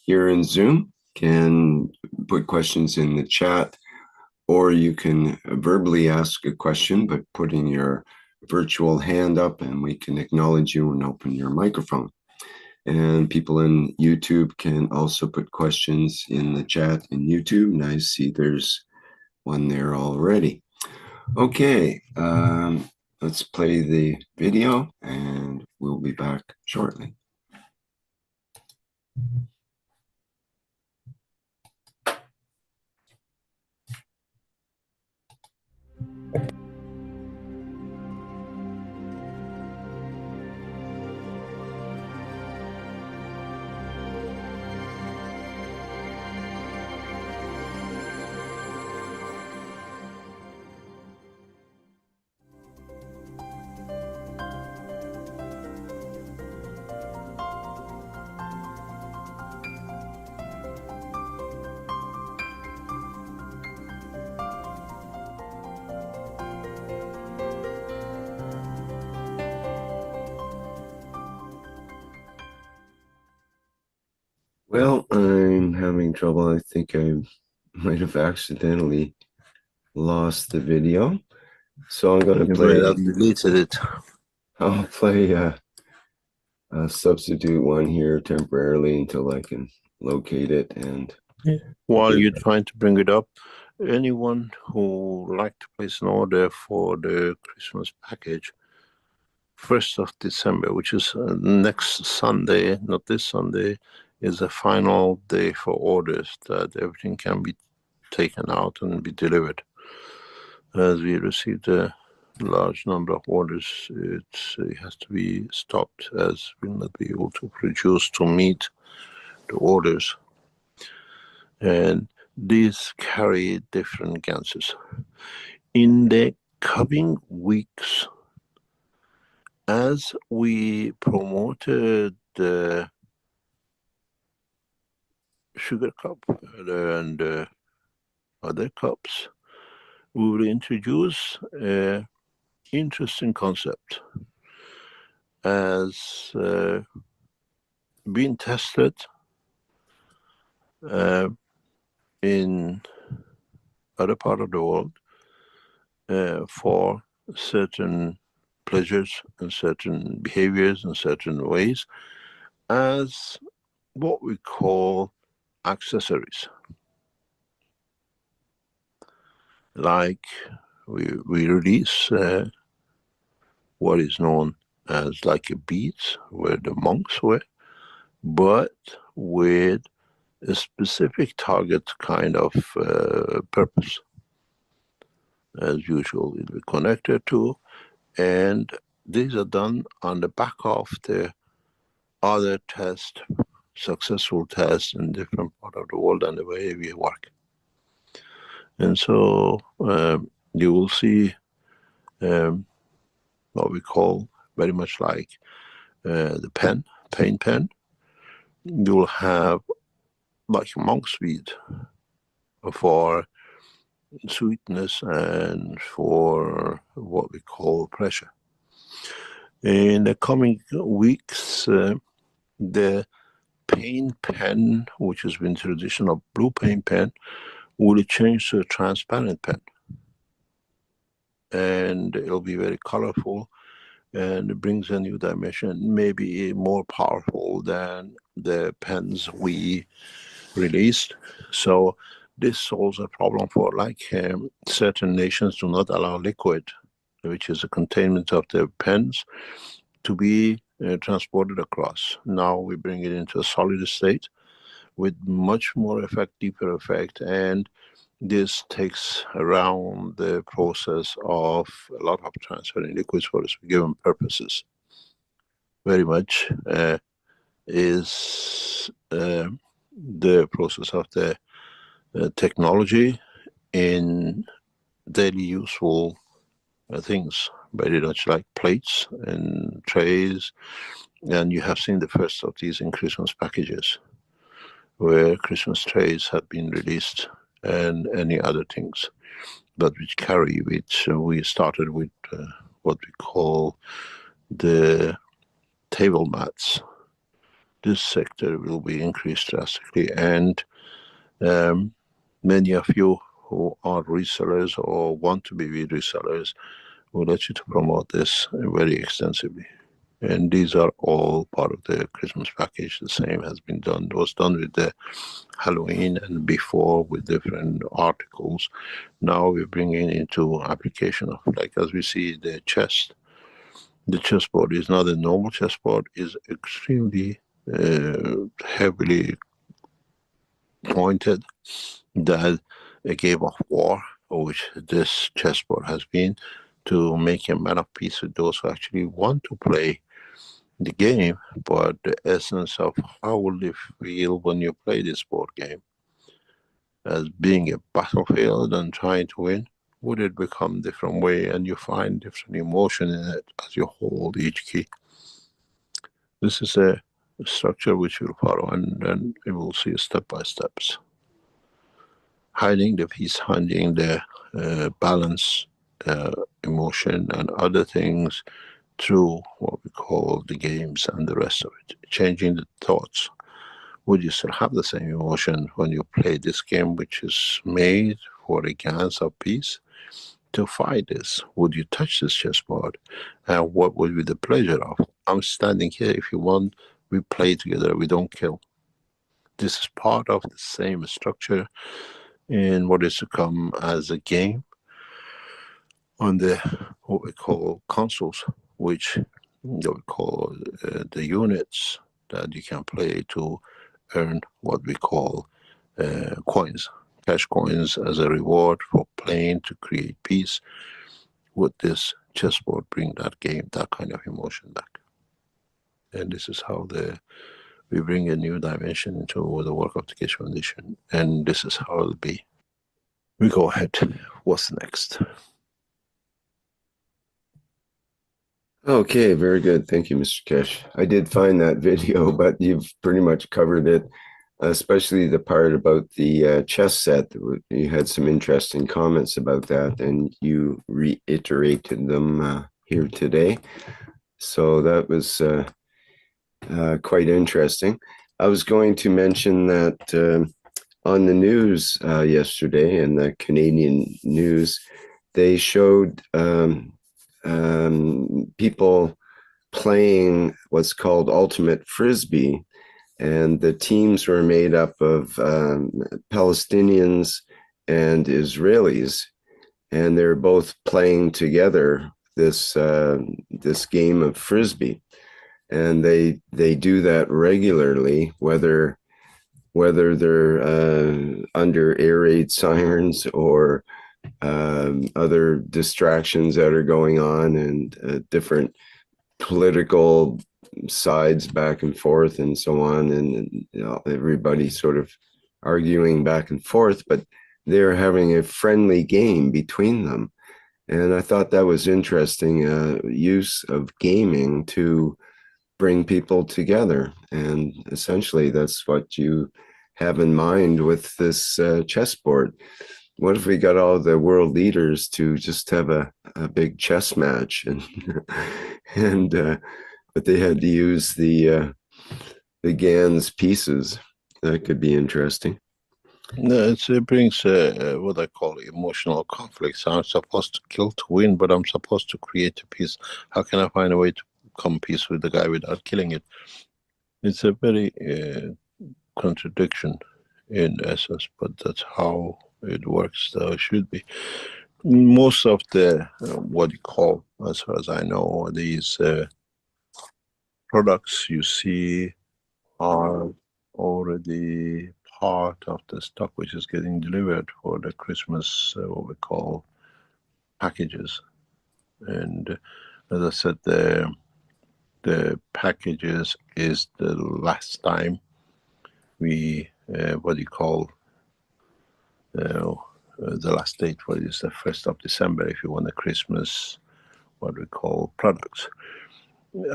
here in Zoom can put questions in the chat, or you can verbally ask a question by putting your virtual hand up and we can acknowledge you and open your microphone. And people in YouTube can also put questions in the chat in YouTube. And I see there's one there already. Okay, let's play the video and we'll be back shortly. Well, I'm having trouble. I think I might have accidentally lost the video. So I'm going to You play. might have deleted it. I'll play a substitute one here temporarily until I can locate it. And While you're trying to bring it up, anyone who would like to place an order for the Christmas package, 1st of December, which is next Sunday, not this Sunday, is the final day for orders that everything can be taken out and be delivered. As we received a large number of orders, it has to be stopped, as we'll not be able to produce to meet the orders. And these carry different ganses. In the coming weeks, as we promoted the sugar cup and other cups, we will introduce an interesting concept as being tested in other part of the world for certain pleasures and certain behaviors and certain ways as what we call accessories. Like we release what is known as like a beads where the monks wear, but with a specific target kind of purpose. As usual, it will be connected to, and these are done on the back of the other tests, successful tests in different part of the world and the way we work. And so you will see what we call very much like the paint pen. You'll have like a monk's weed for sweetness and for what we call pressure. In the coming weeks, the paint pen, which has been traditional blue paint pen, will change to a transparent pen. And it'll be very colorful and it brings a new dimension, maybe more powerful than the pens we released. So this solves a problem for like certain nations do not allow liquid, which is a containment of the pens, to be transported across. Now we bring it into a solid state with much more effect, deeper effect, and this takes around the process of a lot of transferring liquids for given purposes. Very much is the process of the technology in daily useful things, very much like plates and trays. And you have seen the first of these in Christmas packages, where Christmas trays have been released and any other things, but which carry, which we started with what we call the table mats. This sector will be increased drastically, and many of you who are resellers or want to be resellers will let you to promote this very extensively. And these are all part of the Christmas package. The same has been done. It was done with the Halloween and before with different articles. Now we're bringing into application of, like as we see the chest. The chessboard is not a normal chessboard, is extremely heavily pointed, that a game of war, which this chessboard has been, to make a man of peace with those who actually want to play the game, but the essence of how will you feel when you play this board game as being a battlefield and trying to win, would it become different way and you find different emotion in it as you hold each key. This is a structure which we'll follow, and then we will see step by steps. Hiding the peace, hiding the balance, emotion and other things through what we call the games and the rest of it, changing the thoughts would you still have the same emotion when you play this game, which is made for a guise of peace? To fight this, would you touch this chessboard? And what would be the pleasure of? I'm standing here. If you want, we play together. We don't kill. This is part of the same structure in what is to come as a game on the what we call consoles, which we call the units that you can play to earn what we call coins, cash coins as a reward for playing to create peace. Would this chessboard bring that game, that kind of emotion back? And this is how we bring a new dimension into the work of the Keshe Foundation. And this is how it'll be. We go ahead. What's next? Okay, very good. Thank you, Mr. Kesh. I did find that video, but you've pretty much covered it, especially the part about the chess set. You had some interesting comments about that, and you reiterated them here today. So that was quite interesting. I was going to mention that on the news yesterday, in the Canadian news, they showed people playing what's called ultimate frisbee, and the teams were made up of Palestinians and Israelis, and they're both playing together this game of frisbee, and they do that regularly, whether they're under air raid sirens or other distractions that are going on, and different political sides back and forth and so on, and everybody sort of arguing back and forth, but they're having a friendly game between them. And I thought that was interesting use of gaming to bring people together, and essentially that's what you have in mind with this chessboard. What if we got all the world leaders to just have a big chess match, and but they had to use the GAN's pieces? That could be interesting. No, it brings what I call emotional conflicts. I'm supposed to kill to win, but I'm supposed to create a peace. How can I find a way to come peace with the guy without killing it? It's a very contradiction in essence, but that's how it works. It should be. Most of the what you call, as far as I know, these products you see are already part of the stock which is getting delivered for the Christmas what we call packages. And as I said, the packages is the last time we what you call the last date for is the 1st of December if you want the Christmas what we call products.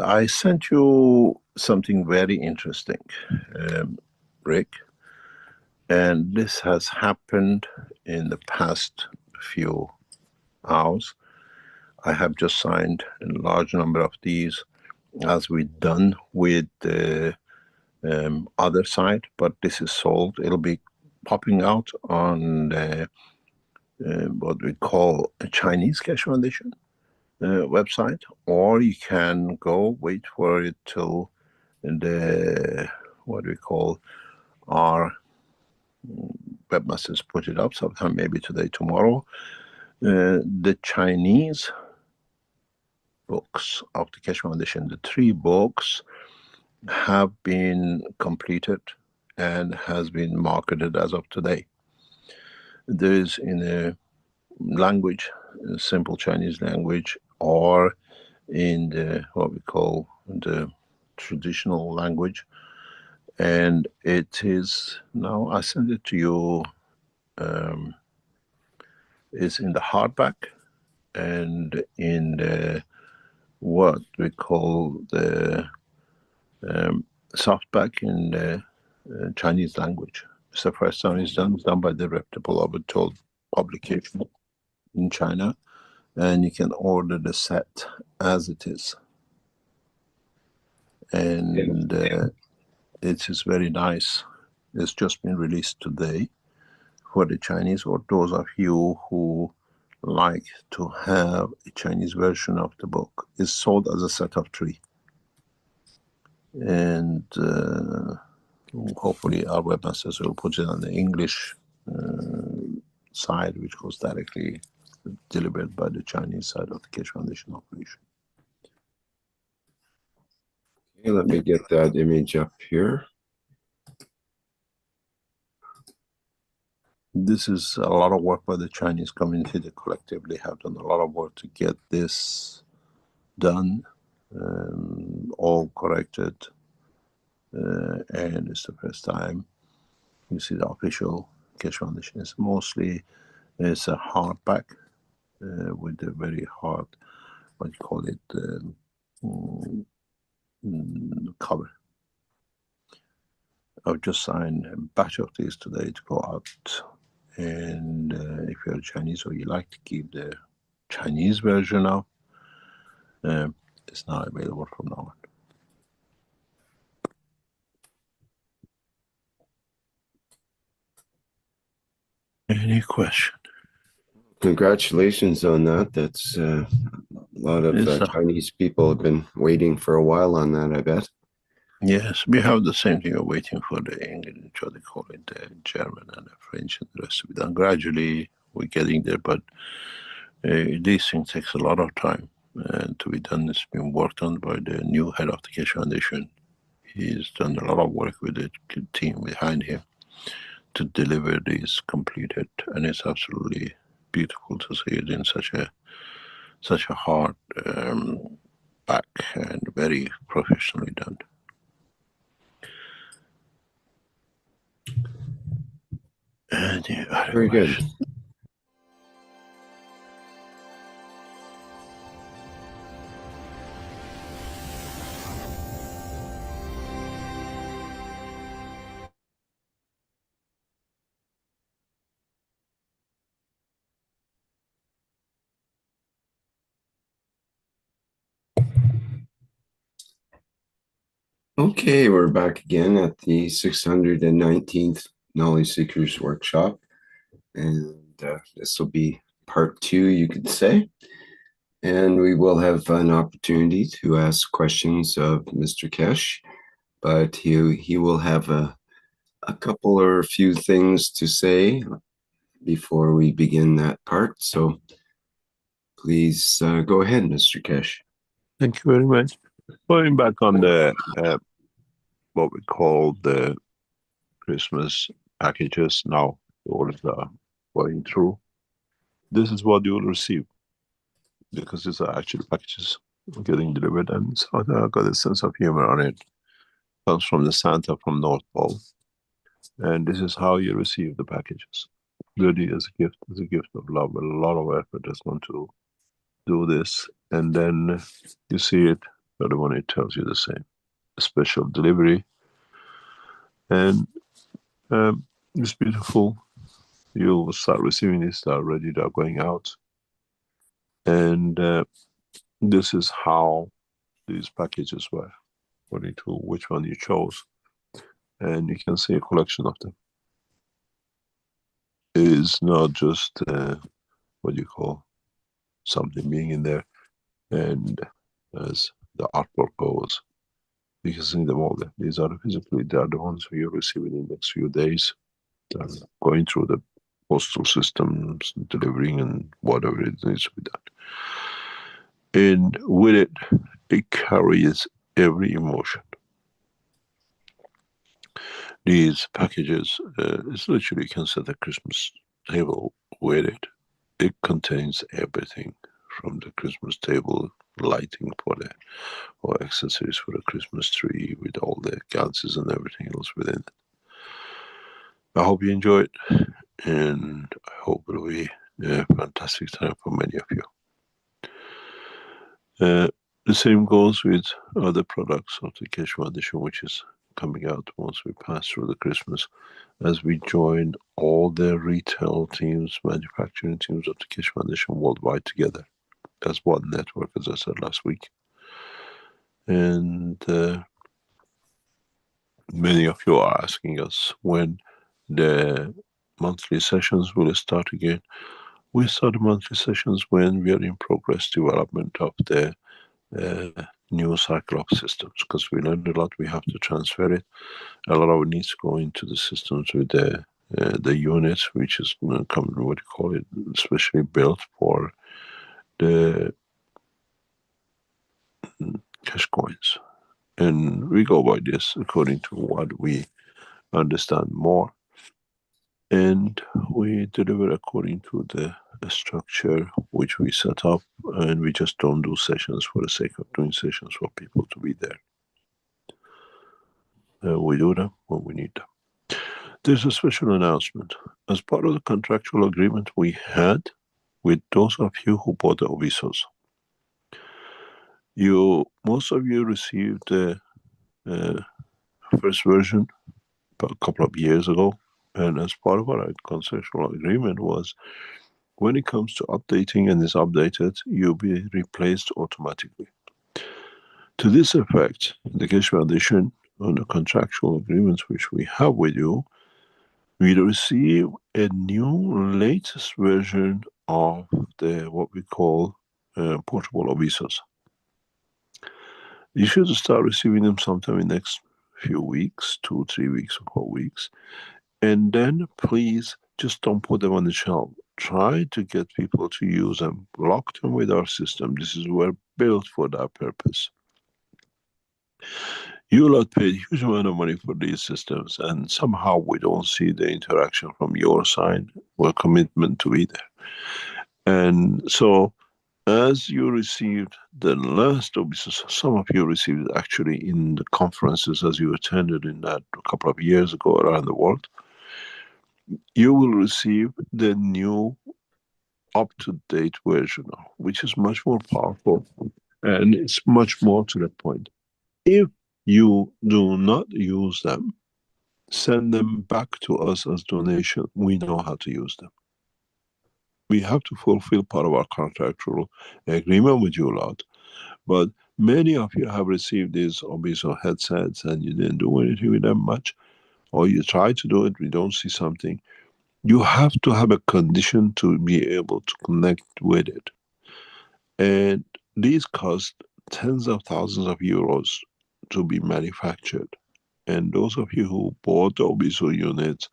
I sent you something very interesting, Rick, and this has happened in the past few hours. I have just signed a large number of these, as we've done with the other side, but this is sold. It'll be popping out on the, what we call a Chinese Keshe Foundation website, or you can go wait for it till the what we call our webmasters put it up sometime, maybe today, tomorrow. The Chinese books of the Keshe Foundation, the 3 books have been completed and has been marketed as of today. There is in a language, a simple Chinese language, or in the what we call the traditional language, and it is now, I send it to you, is in the hardback and in the what we call the softback in the Chinese language. It's the first time it's done by the reputable Obertold publication in China, and you can order the set as it is. And it is very nice. It's just been released today for the Chinese, or those of you who like to have a Chinese version of the book. It's sold as a set of 3. And hopefully our webmasters will put it on the English side, which goes directly delivered by the Chinese side of the Keshe Foundation operation. Okay, let me get that image up here. This is a lot of work by the Chinese community. They collectively have done a lot of work to get this done, all corrected, and it's the first time you see the official Keshe Foundation. It's a hardback with a very hard, what you call it, cover. I've just signed a batch of these today to go out. And if you're Chinese or you like to keep the Chinese version of, it's not available from now on. Any question? Congratulations on that. That's a lot of Chinese people have been waiting for a while on that, I bet. Yes, we have the same thing. We're waiting for the English, what they call it, the German and the French and the rest of it. And gradually we're getting there, but these things takes a lot of time to be done. It's been worked on by the new head of the Keshe Foundation. He's done a lot of work with the team behind him to deliver these completed, and it's absolutely beautiful to see it in such a hard back and very professionally done. Very good. Okay, we're back again at the 619th Knowledge Seekers Workshop, and this will be part 2, you could say. And we will have an opportunity to ask questions of Mr. Keshe, but he will have a couple or a few things to say before we begin that part. So please go ahead, Mr. Keshe. Thank you very much. Going back on the what we call the Christmas packages now, the orders are going through. This is what you will receive, because these are actually packages getting delivered, and so I've got a sense of humor on it. Comes from the Santa from North Pole, and this is how you receive the packages. Really, as a gift of love. A lot of effort has gone to do this, and then you see it. The other one, it tells you the same. A special delivery, and it's beautiful. You'll start receiving this. They're already going out, and this is how these packages were, according to which one you chose, and you can see a collection of them. It is not just what you call something being in there, and as the artwork goes, you can see them all there. These are physically, they are the ones who you're receiving in the next few days. They're going through the postal systems, delivering, and whatever it needs to be done. And with it, it carries every emotion. These packages, it's literally, you can set a Christmas table with it. It contains everything from the Christmas table, lighting or accessories for the Christmas tree, with all the ganses and everything else within it. I hope you enjoy it, and I hope it will be a fantastic time for many of you. The same goes with other products of the Keshe Foundation, which is coming out once we pass through the Christmas, as we join all the retail teams, manufacturing teams of the Keshe Foundation worldwide together as one network, as I said last week. And Many of you are asking us when the monthly sessions will start again. We start the monthly sessions when we are in progress development of the new cycle of systems, because we learned a lot, we have to transfer it. A lot of it needs to go into the systems with the units, which is going to come, what do you call it, especially built for the cash coins. And we go by this according to what we understand more. And we deliver according to the structure which we set up, and we just don't do sessions for the sake of doing sessions for people to be there. We do them when we need them. There's a special announcement. As part of the contractual agreement we had with those of you who bought the Ovisos, most of you received the first version a couple of years ago, and as part of our contractual agreement was, when it comes to updating and is updated, you'll be replaced automatically. To this effect, the Keshe Foundation, on the contractual agreements which we have with you, we receive a new latest version of what we call portable Ovisos. You should start receiving them sometime in the next few weeks, 2, 3 weeks, or 4 weeks. And then please just don't put them on the shelf. Try to get people to use them. Lock them with our system. This is we're built for that purpose. You will not pay a huge amount of money for these systems, and somehow we don't see the interaction from your side or commitment to be there. And so, as you received the last Ovisos, some of you received it actually in the conferences as you attended in that a couple of years ago around the world, you will receive the new up-to-date version, which is much more powerful and it's much more to the point. If you do not use them, send them back to us as donation. We know how to use them. We have to fulfill part of our contractual agreement with you lot, but many of you have received these Oviso headsets and you didn't do anything with them much, or you try to do it, we don't see something. You have to have a condition to be able to connect with it. And these cost tens of thousands of euros to be manufactured. And those of you who bought the Oviso units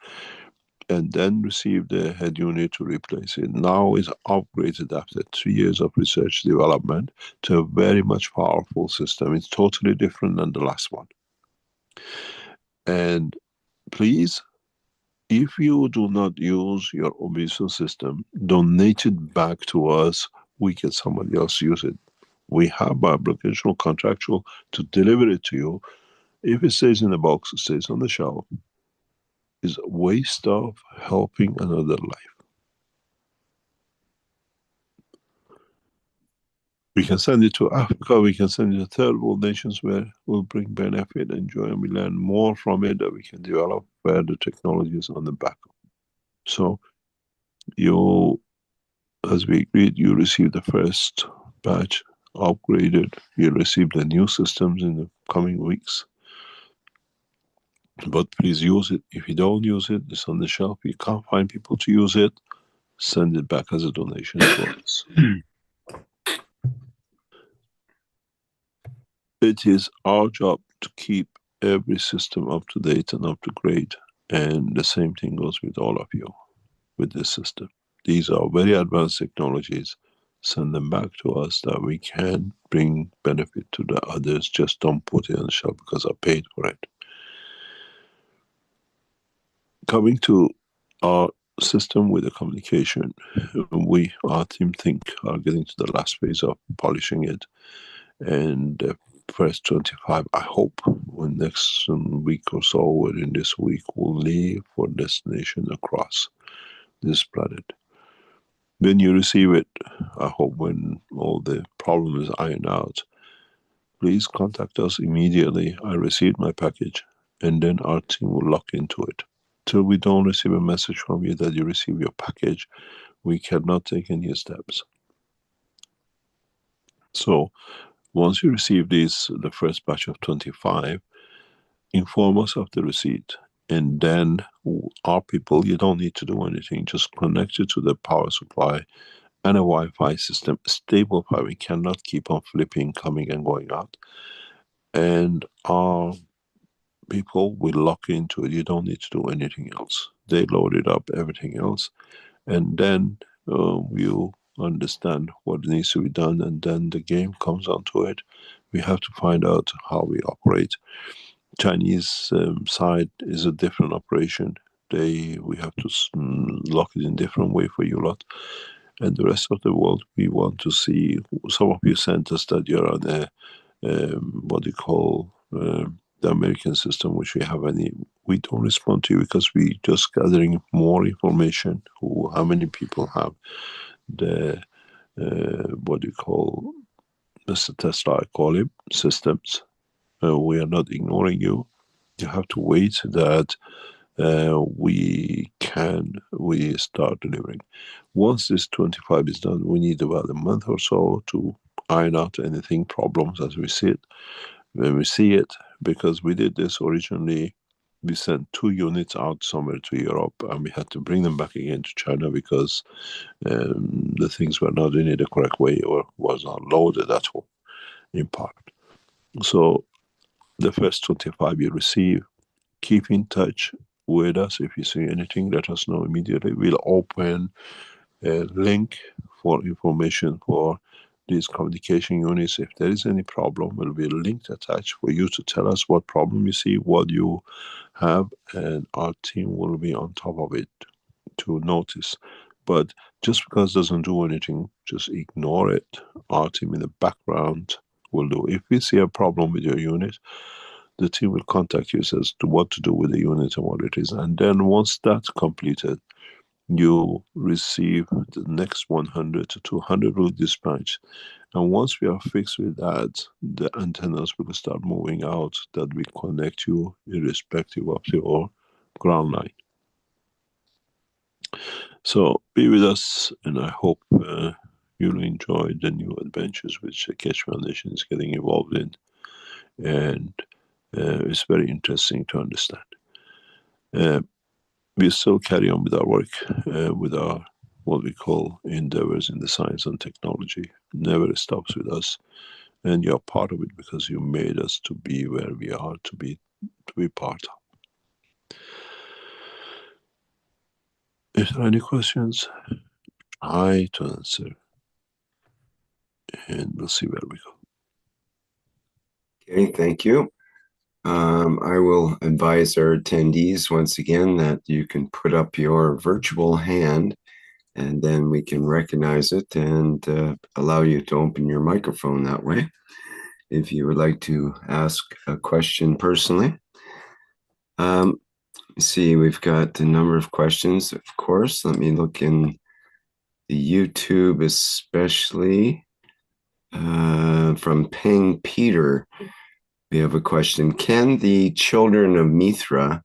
and then received the head unit to replace it, now is upgraded after 3 years of research development to a very much powerful system. It's totally different than the last one. And please, if you do not use your Oviso system, donate it back to us. We get somebody else use it. We have our obligational contractual to deliver it to you. If it stays in the box, it stays on the shelf. It's a waste of helping another life. We can send it to Africa, we can send it to third world nations where we'll bring benefit and joy, and we learn more from it that we can develop further technologies on the back. So you, as we agreed, you received the first batch upgraded. You receive the new systems in the coming weeks. But please use it. If you don't use it, it's on the shelf. You can't find people to use it, send it back as a donation to us. It is our job to keep every system up to date and up to grade. And the same thing goes with all of you with this system. These are very advanced technologies. Send them back to us that we can bring benefit to the others. Just don't put it on the shelf because I paid for it. Coming to our system with the communication, our team are getting to the last phase of polishing it. And the first 25, I hope, in next week or so, within this week, will leave for destination across this planet. When you receive it, I hope when all the problems are ironed out, please contact us immediately. I received my package, and then our team will look into it. Till we don't receive a message from you that you receive your package, we cannot take any steps. So once you receive these, the first batch of 25, inform us of the receipt. And then our people, you don't need to do anything. Just connect it to the power supply and a Wi-Fi system, stable power. We cannot keep on flipping, coming and going out. And our people will lock into it. You don't need to do anything else. They load it up, everything else. And then you understand what needs to be done. And then the game comes onto it. We have to find out how we operate. Chinese side is a different operation. We have to lock it in different way for you lot. And the rest of the world, we want to see. Some of you sent us that you're on a what do you call the American system, which we have any. We don't respond to you because we just gathering more information. How many people have the what do you call Mr. Tesla? I call him systems. We are not ignoring you. You have to wait that we start delivering. Once this 25 is done, we need about a month or so to iron out anything problems as we see it. When we see it, because we did this originally, we sent 2 units out somewhere to Europe, and we had to bring them back again to China because the things were not in it the correct way or was not loaded at all in part. So the first 25 you receive, keep in touch with us. If you see anything, let us know immediately. We'll open a link for information for these communication units. If there is any problem, will be a link attached for you to tell us what problem you see, what you have, and our team will be on top of it to notice. But just because it doesn't do anything, just ignore it. Our team in the background will do. If we see a problem with your unit, the team will contact you as to what to do with the unit and what it is. And then once that's completed, you receive the next 100 to 200 will dispatch. And once we are fixed with that, the antennas will start moving out that we connect you irrespective of your ground line. So be with us, and I hope you'll enjoy the new adventures which the Keshe Foundation is getting involved in. And it's very interesting to understand. We still carry on with our work, with our what we call endeavors in the science and technology. Never stops with us, and you're part of it because you made us to be where we are to be part of. If there are any questions, try to answer, and we'll see where we go. Okay, thank you. I will advise our attendees once again that you can put up your virtual hand, and then we can recognize it and allow you to open your microphone that way if you would like to ask a question personally. See, we've got a number of questions, of course. Let me look in the YouTube, especially from Peng Peter. We have a question. Can the children of Mithra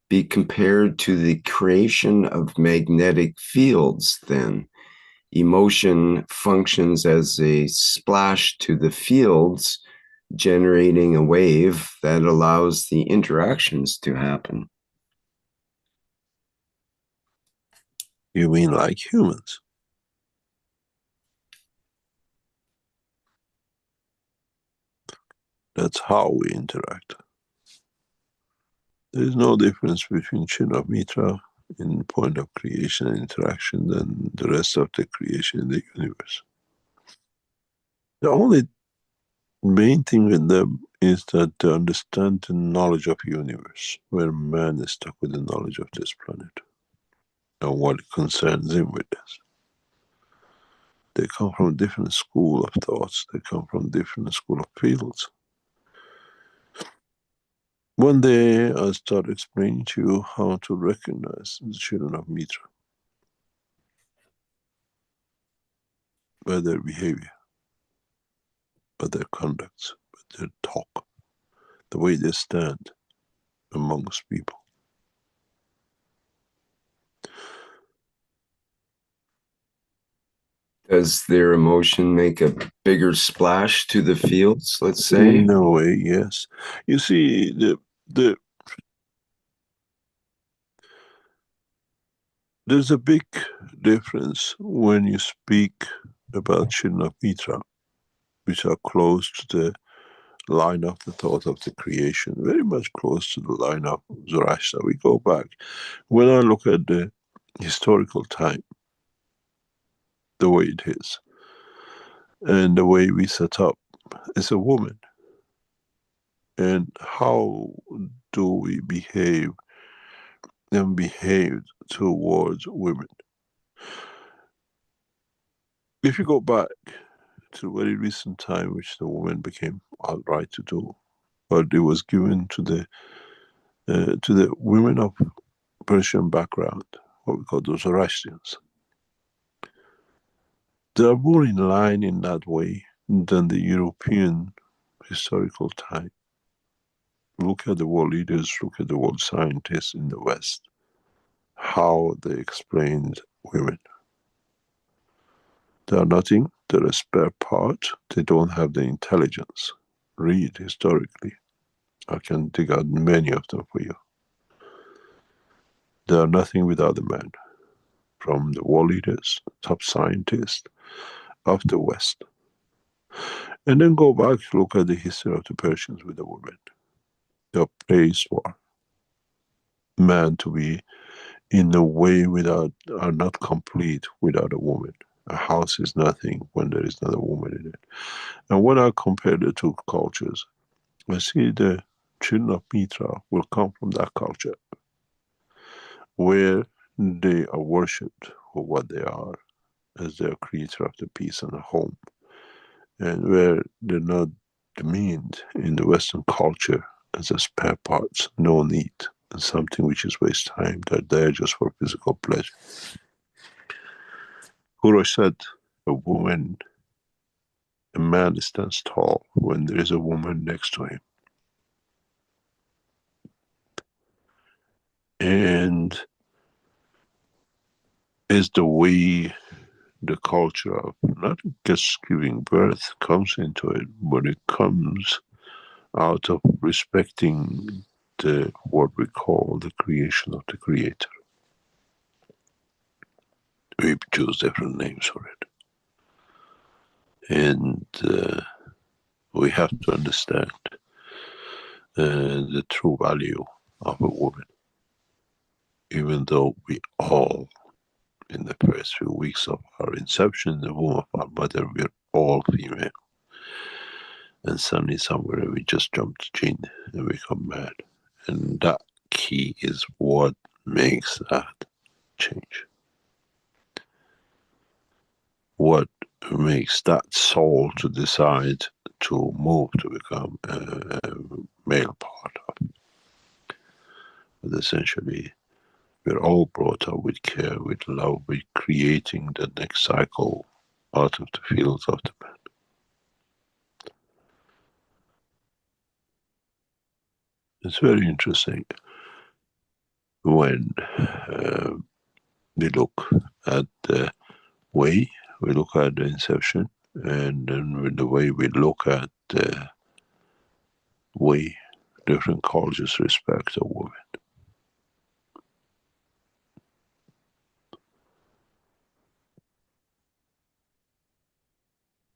be compared to the creation of magnetic fields then? Emotion functions as a splash to the fields, generating a wave that allows the interactions to happen. You mean like humans? That's how we interact. There is no difference between children of Mithra in point of creation and interaction than the rest of the creation in the universe. The only main thing with them is that they understand the knowledge of the universe, where man is stuck with the knowledge of this planet and what concerns him with this. They come from a different school of thoughts. They come from a different school of fields. One day I'll start explaining to you how to recognize the children of Mithra by their behavior, by their conducts, by their talk, the way they stand amongst people. Does their emotion make a bigger splash to the fields, let's say? In a way, yes. You see, There's a big difference when you speak about children of Mitra, which are close to the line of the thought of the creation, very much close to the line of Zoroaster. We go back. When I look at the historical time, the way it is, and the way we set up as a woman, and how do we behave and behave towards women. If you go back to a very recent time, which the woman became outright to do, but it was given to the women of Persian background, what we call those Zoroastrians. They are more in line in that way than the European historical time. Look at the world leaders, look at the world scientists in the West, how they explained women. They are nothing, they're a spare part, they don't have the intelligence. Read historically. I can dig out many of them for you. They are nothing without a man, from the world leaders, top scientists of the West. And then go back, look at the history of the Persians with the women. They are praised for man to be in a way are not complete without a woman. A house is nothing when there is not a woman in it. And when I compare the two cultures, I see the children of Mitra will come from that culture where they are worshipped for what they are, as their creator of the peace and the home, and where they're not demeaned in the Western culture as a spare parts, no need, and something which is waste time. They're there just for physical pleasure. Guru said, a man stands tall when there is a woman next to him. And is the way the culture of not just giving birth comes into it, but it comes out of respecting what we call the creation of the Creator. We choose different names for it. And we have to understand the true value of a woman. Even though we all, in the first few weeks of our inception, the womb of our mother, we're all female. And suddenly somewhere we just jump the gene and become mad. And that key is what makes that change. What makes that soul to decide to move to become a male part of it. But essentially, we're all brought up with care, with love, with creating the next cycle out of the fields of the man. It's very interesting when we look at the way we look at the inception, and then with the way we look at the way different cultures respect a woman.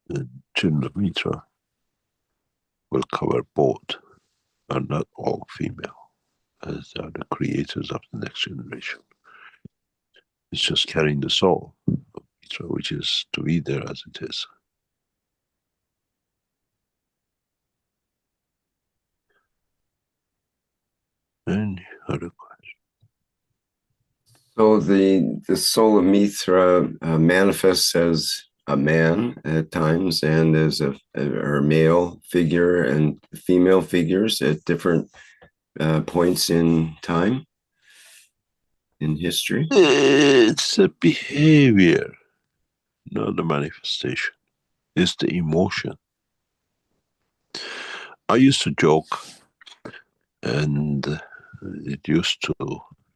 The children of Mitra will cover both, are not all female, as they are the creators of the next generation. It's just carrying the soul of Mitra, which is to be there as it is. Any other question? So the soul of Mitra manifests as a man at times, and as a male figure and female figures at different points in time in history. It's a behavior, not a manifestation. It's the emotion. I used to joke, and it used to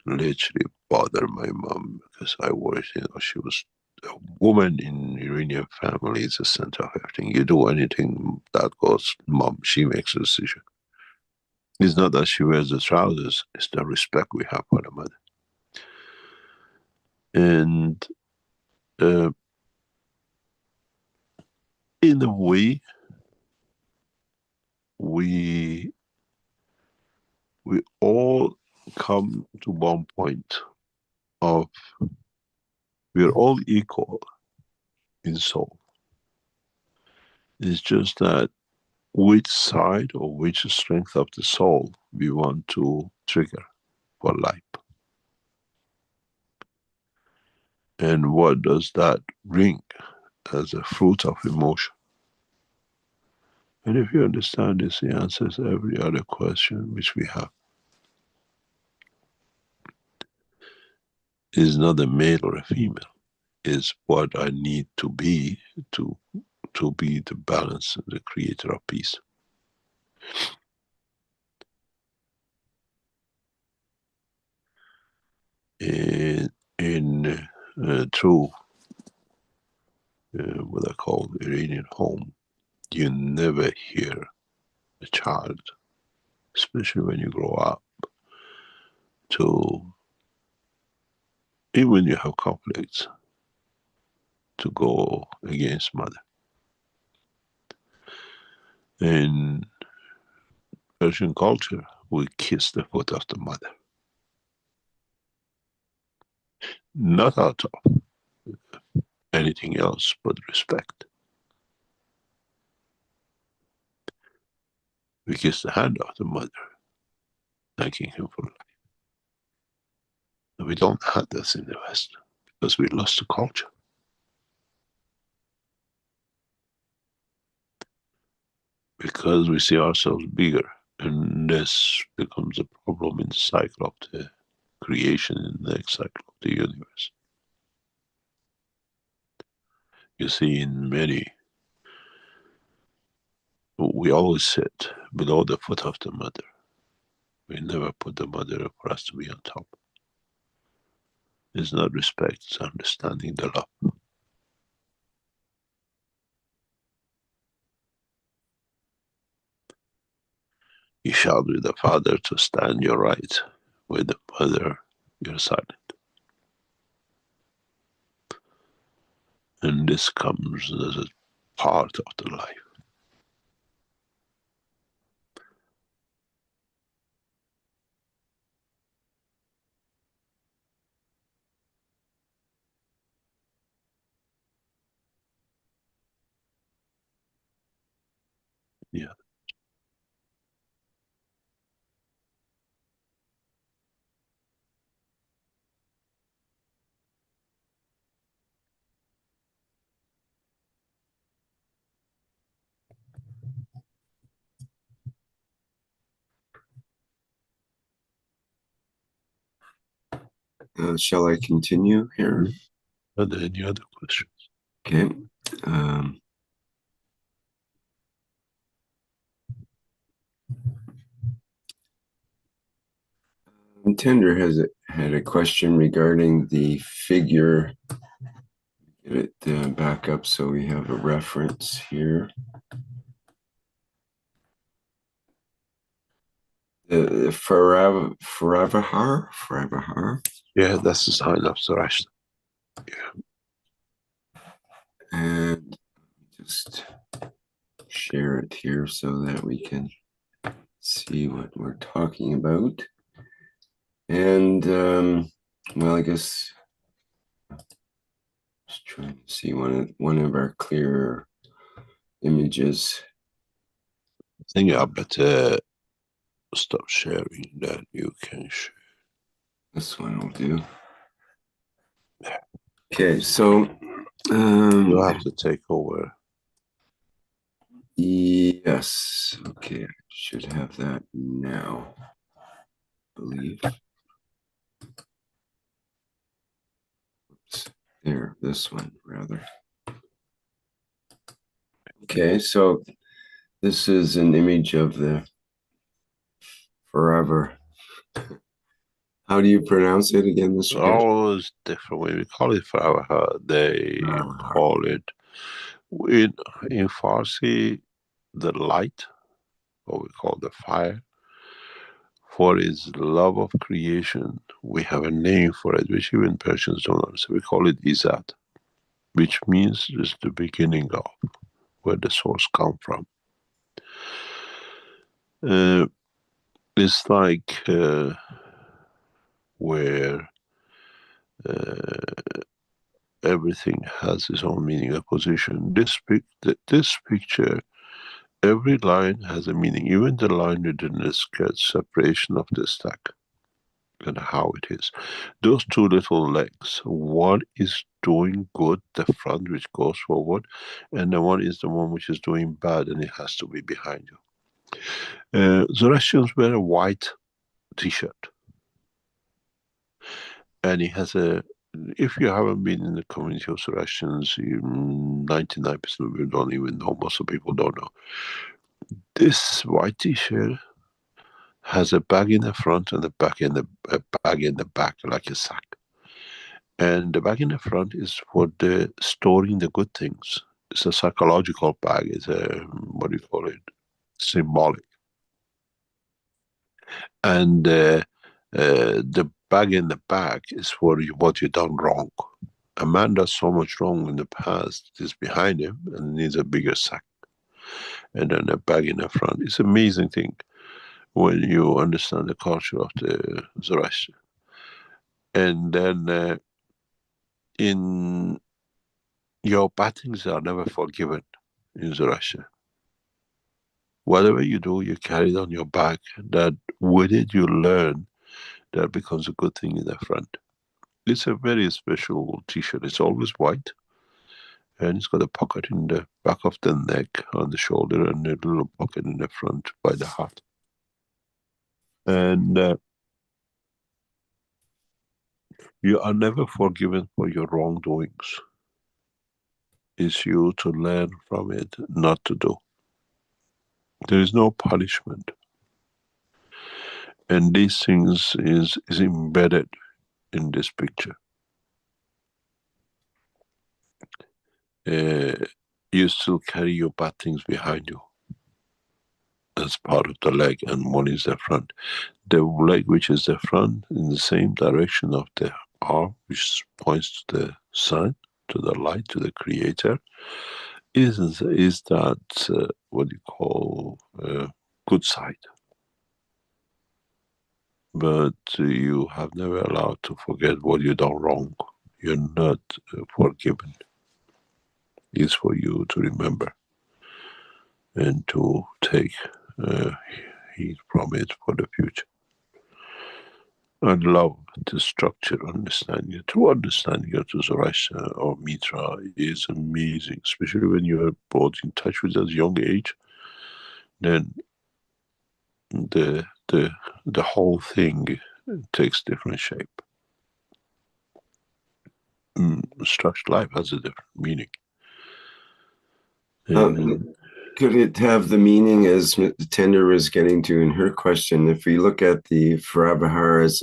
literally bother my mom, because I was, she was a woman in Iranian family, is the center of everything. You do anything that goes, mom, she makes a decision. It's not that she wears the trousers, it's the respect we have for the mother. And in a way, we all come to one point of we're all equal in soul. It's just that which side or which strength of the soul we want to trigger for life. And what does that bring as a fruit of emotion? And if you understand this, it answers every other question which we have. It's not a male or a female. It's what I need to be the balance and the creator of peace. Through what I call Iranian home, you never hear a child, especially when you grow up, even when you have conflicts, to go against mother. In Persian culture, we kiss the foot of the mother. Not out of anything else but respect. We kiss the hand of the mother, thanking him for life. And we don't have this in the West because we lost the culture. Because we see ourselves bigger, and this becomes a problem in the cycle of the creation, in the next cycle of the universe. You see, in many, we always sit below the foot of the mother. We never put the mother for us to be on top. It's not respect, it's understanding the love. You shout with the father to stand your right, with the mother you're silent. And this comes as a part of the life. Yeah. Shall I continue here? Are there any other questions? Okay. Tender had a question regarding the figure. Get it back up so we have a reference here. The Forever. Yeah, that's the sign of Sarashta. Yeah. And just share it here so that we can see what we're talking about. And well, I guess just trying to see one of our clearer images. I think I better stop sharing, then you can share. This one will do. Okay, so you have to take over. Yes. Okay, I should have that now, I believe. Oops. There, this one rather. Okay, so this is an image of the Forever. How do you pronounce it again, Mr. Guest? Always different way. We call it Forever. They call it in Farsi the light, what we call the fire. for his love of creation. We have a name for it, which even Persians don't understand. We call it Izat, which means it's the beginning of, where the source come from. It's like where everything has its own meaning and position. This picture, every line has a meaning, even the line within the sketch, separation of the stack and how it is. Those two little legs, one is doing good, the front which goes forward, and the one is the one which is doing bad and it has to be behind you. Zoroastrians wear a white t-shirt, and he has a, if you haven't been in the community of Zoroastrians, 99% of you don't even know, most of people don't know. This white t-shirt has a bag in the front and a bag in the back, like a sack. And the bag in the front is for the storing the good things. It's a psychological bag. It's a, what do you call it? Symbolic. And the bag in the back is for what you've done wrong. A man does so much wrong in the past, is behind him and needs a bigger sack. And then a bag in the front. It's an amazing thing when you understand the culture of the Zoroastrian. And then in your bad things are never forgiven in Zoroastrian. Whatever you do, you carry it on your back, that with it you learn that becomes a good thing in the front. It's a very special t-shirt. It's always white, and it's got a pocket in the back of the neck, on the shoulder, and a little pocket in the front by the heart. And you are never forgiven for your wrongdoings. It's you to learn from it, not to do. There is no punishment. And these things is embedded in this picture. You still carry your bad things behind you as part of the leg, and one is the front. The leg which is the front in the same direction of the arm, which points to the sun, to the light, to the creator, is that what you call good side. But you have never allowed to forget what you done wrong. You're not forgiven. It's for you to remember and to take heed from it for the future. I love the structure, understanding. The true understanding of the Zoroastrian or Mitra is amazing, especially when you are brought in touch with at a young age. Then the whole thing takes different shape. Structured life has a different meaning. Could it have the meaning, as Tender was getting to in her question, if we look at the Farabahar as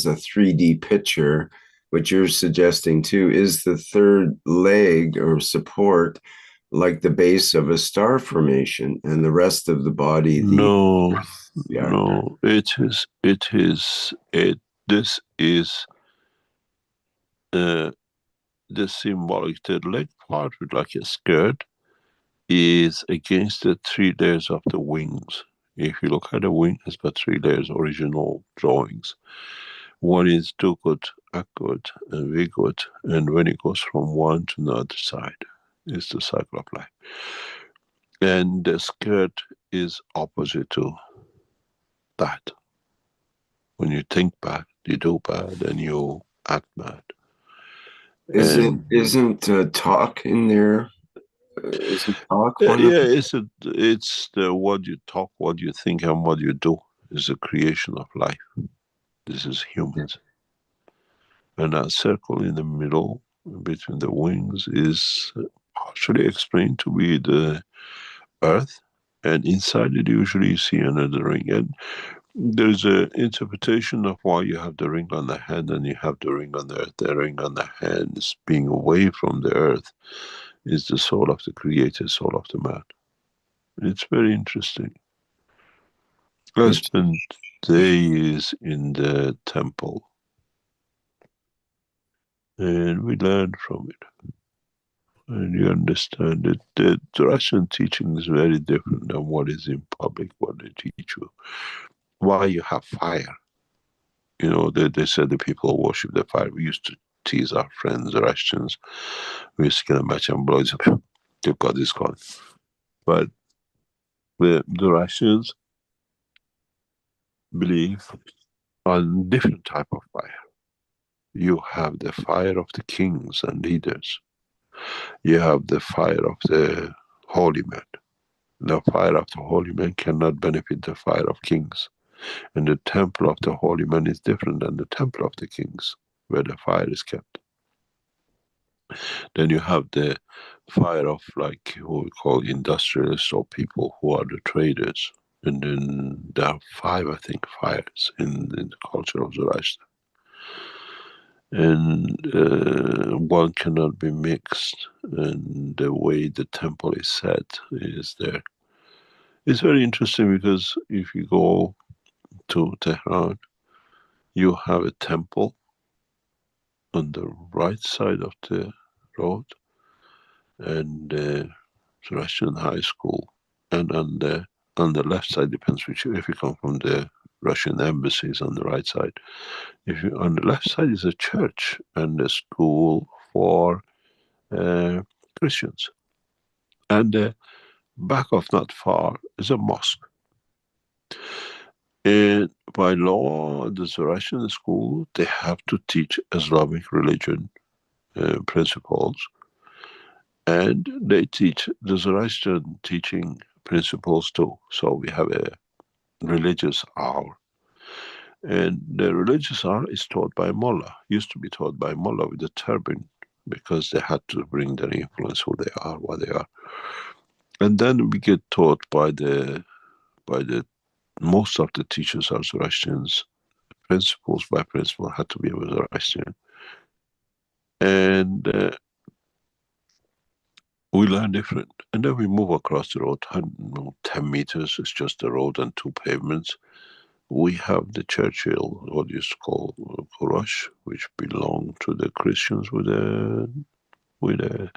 a 3D picture, which you're suggesting too, is the third leg or support like the base of a star formation and the rest of the body? No, this is the symbolic. The leg part with like a skirt is against the 3 layers of the wings. If you look at the wing, it's got 3 layers, original drawings. One is Dukut, Akut, and Vigut, and when it goes from one to the other side, it's the cycle of life. And the skirt is opposite to that. When you think bad, you do bad, and you act bad. Isn't talk in there? Isn't talk one? It's the what you talk, what you think, and what you do is the creation of life. This is humans. And that circle in the middle between the wings is partially explained to be the earth, and inside it usually you see another ring. And there's an interpretation of why you have the ring on the hand and you have the ring on the earth. The ring on the hand is being away from the earth, is the soul of the creator, soul of the man. It's very interesting. I spent days in the temple, and we learned from it. And you understand that the Russian teaching is very different than what is in public, what they teach you. Why you have fire? You know, they said the people worship the fire. We used to tease our friends, the Russians. We used to get a match and blow. The God is gone. But the Russians believe on different type of fire. You have the fire of the kings and leaders. You have the fire of the holy men. The fire of the holy men cannot benefit the fire of kings. And the temple of the holy men is different than the temple of the kings, where the fire is kept. Then you have the fire of, like, who we call industrialists, or people who are the traders. And then there are 5, I think, fires in the culture of Zoroaster. And one cannot be mixed. And the way the temple is set is there. It's very interesting because if you go to Tehran, you have a temple on the right side of the road, and the Russian high school, and on the left side, depends which, if you come from the Russian embassies, on the right side. If you on the left side is a church and a school for Christians, and the back of not far is a mosque. And by law, the Russian school, they have to teach Islamic religion principles, and they teach the Zoroastrian teaching principles too. So we have a religious hour, and the religious hour is taught by mullah. Used to be taught by mullah with a turban, because they had to bring their influence, who they are, what they are. And then we get taught by the most of the teachers are Zoroastrians. Principles by principle had to be a Zoroastrian, and we learn different. And then we move across the road, 10 meters, it's just a road and 2 pavements. We have the Churchill, what used to call Kurosh, which belonged to the Christians, with a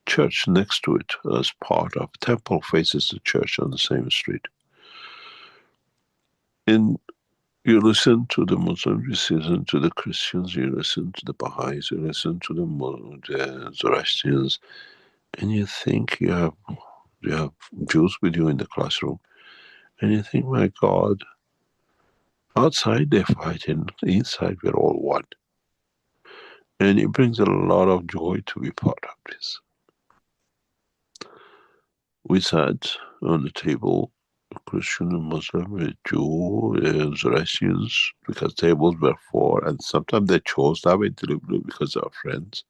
church next to it as part of temple, faces the church on the same street. And you listen to the Muslims, you listen to the Christians, you listen to the Baha'is, you listen to the Zoroastrians, and you think you have Jews with you in the classroom, and you think, my God, outside they're fighting, inside we're all one. And it brings a lot of joy to be part of this. We sat on the table, Christian and Muslim, a Jew, Zoroastrians, because tables were 4, and sometimes they chose that way deliberately because they are friends,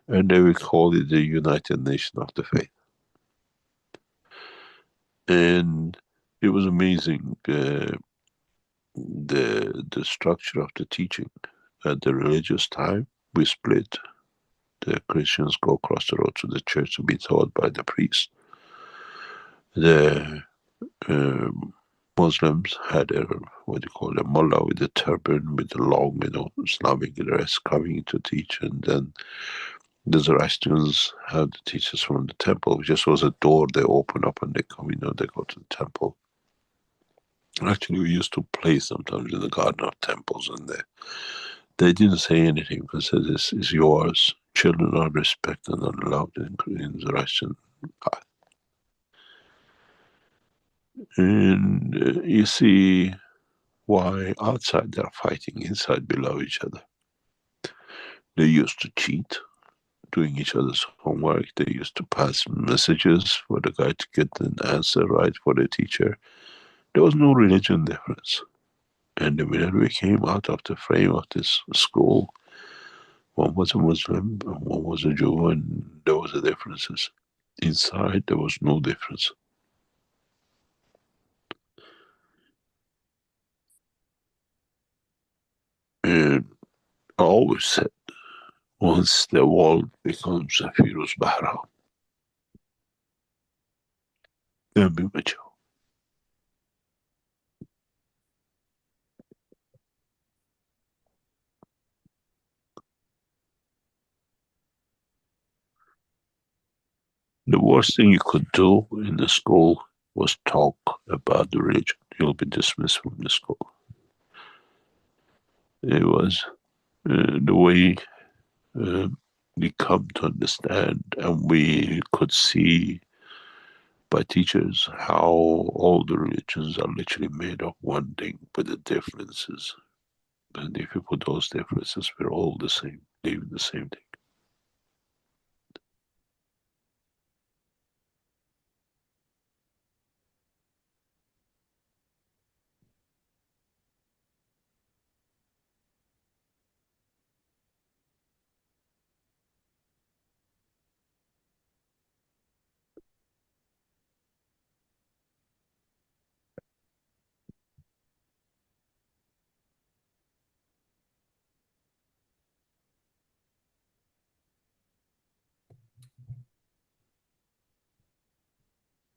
and they will call it the United Nation of the Faith. And it was amazing, the structure of the teaching. At the religious time, we split. The Christians go across the road to the church to be taught by the priest. The Muslims had a, what you call, a mullah with a turban, with a long, Islamic dress, coming to teach. And then the Zoroastrians had the teachers from the temple. It just was a door they open up and they come, they go to the temple. Actually, we used to play sometimes in the garden of temples, and they didn't say anything, because this is yours. Children are respected and loved in Zoroastrian path. And you see why outside they're fighting, inside they love each other. They used to cheat, doing each other's homework. They used to pass messages for the guy to get an answer right for the teacher. There was no religion difference. And the minute we came out of the frame of this school, one was a Muslim and one was a Jew, and there was the differences. Inside, there was no difference. And I always said, once the world becomes a Firuz Bahra, then be mature. The worst thing you could do in the school was talk about the religion. You'll be dismissed from the school. It was the way we come to understand, and we could see by teachers how all the religions are literally made of one thing, but the differences. And if you put those differences, we're all the same, believing the same thing.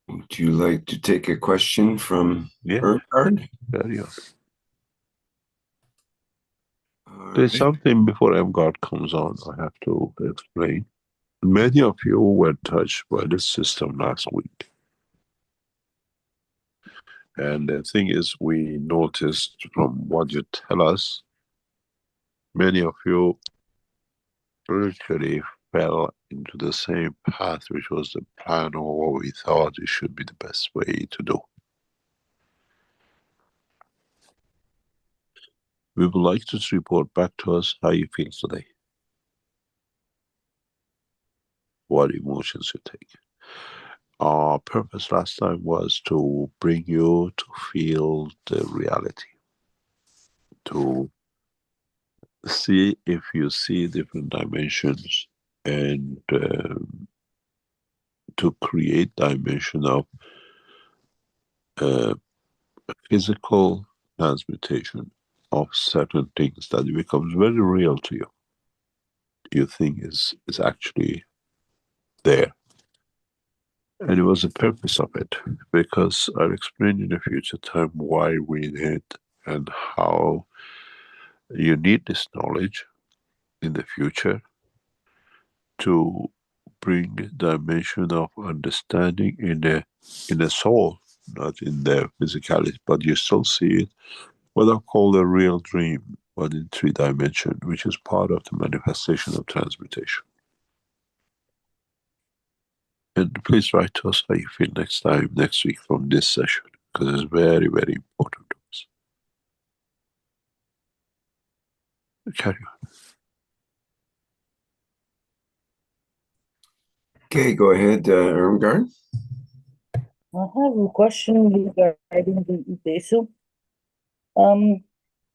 Would you like to take a question from Ercard? Carry on. There's something before Emgard comes on I have to explain. Many of you were touched by this system last week. And the thing is, we noticed from what you tell us, many of you literally fell into the same path, which was the plan or what we thought it should be the best way to do. We would like you to report back to us how you feel today. What emotions you take. Our purpose last time was to bring you to feel the reality, to see if you see different dimensions, and to create dimension of physical transmutation of certain things that becomes very real to you. You think is actually there. And it was the purpose of it, because I'll explain in a future time why we need and how you need this knowledge in the future to bring dimension of understanding in the soul, not in the physicality, but you still see it, what I call a real dream, but in 3 dimensions, which is part of the manifestation of transmutation. And please write to us how you feel next week from this session, because it's very, very important to us. Carry on. Okay, go ahead, Irmgard. I have a question regarding the Wiedzy.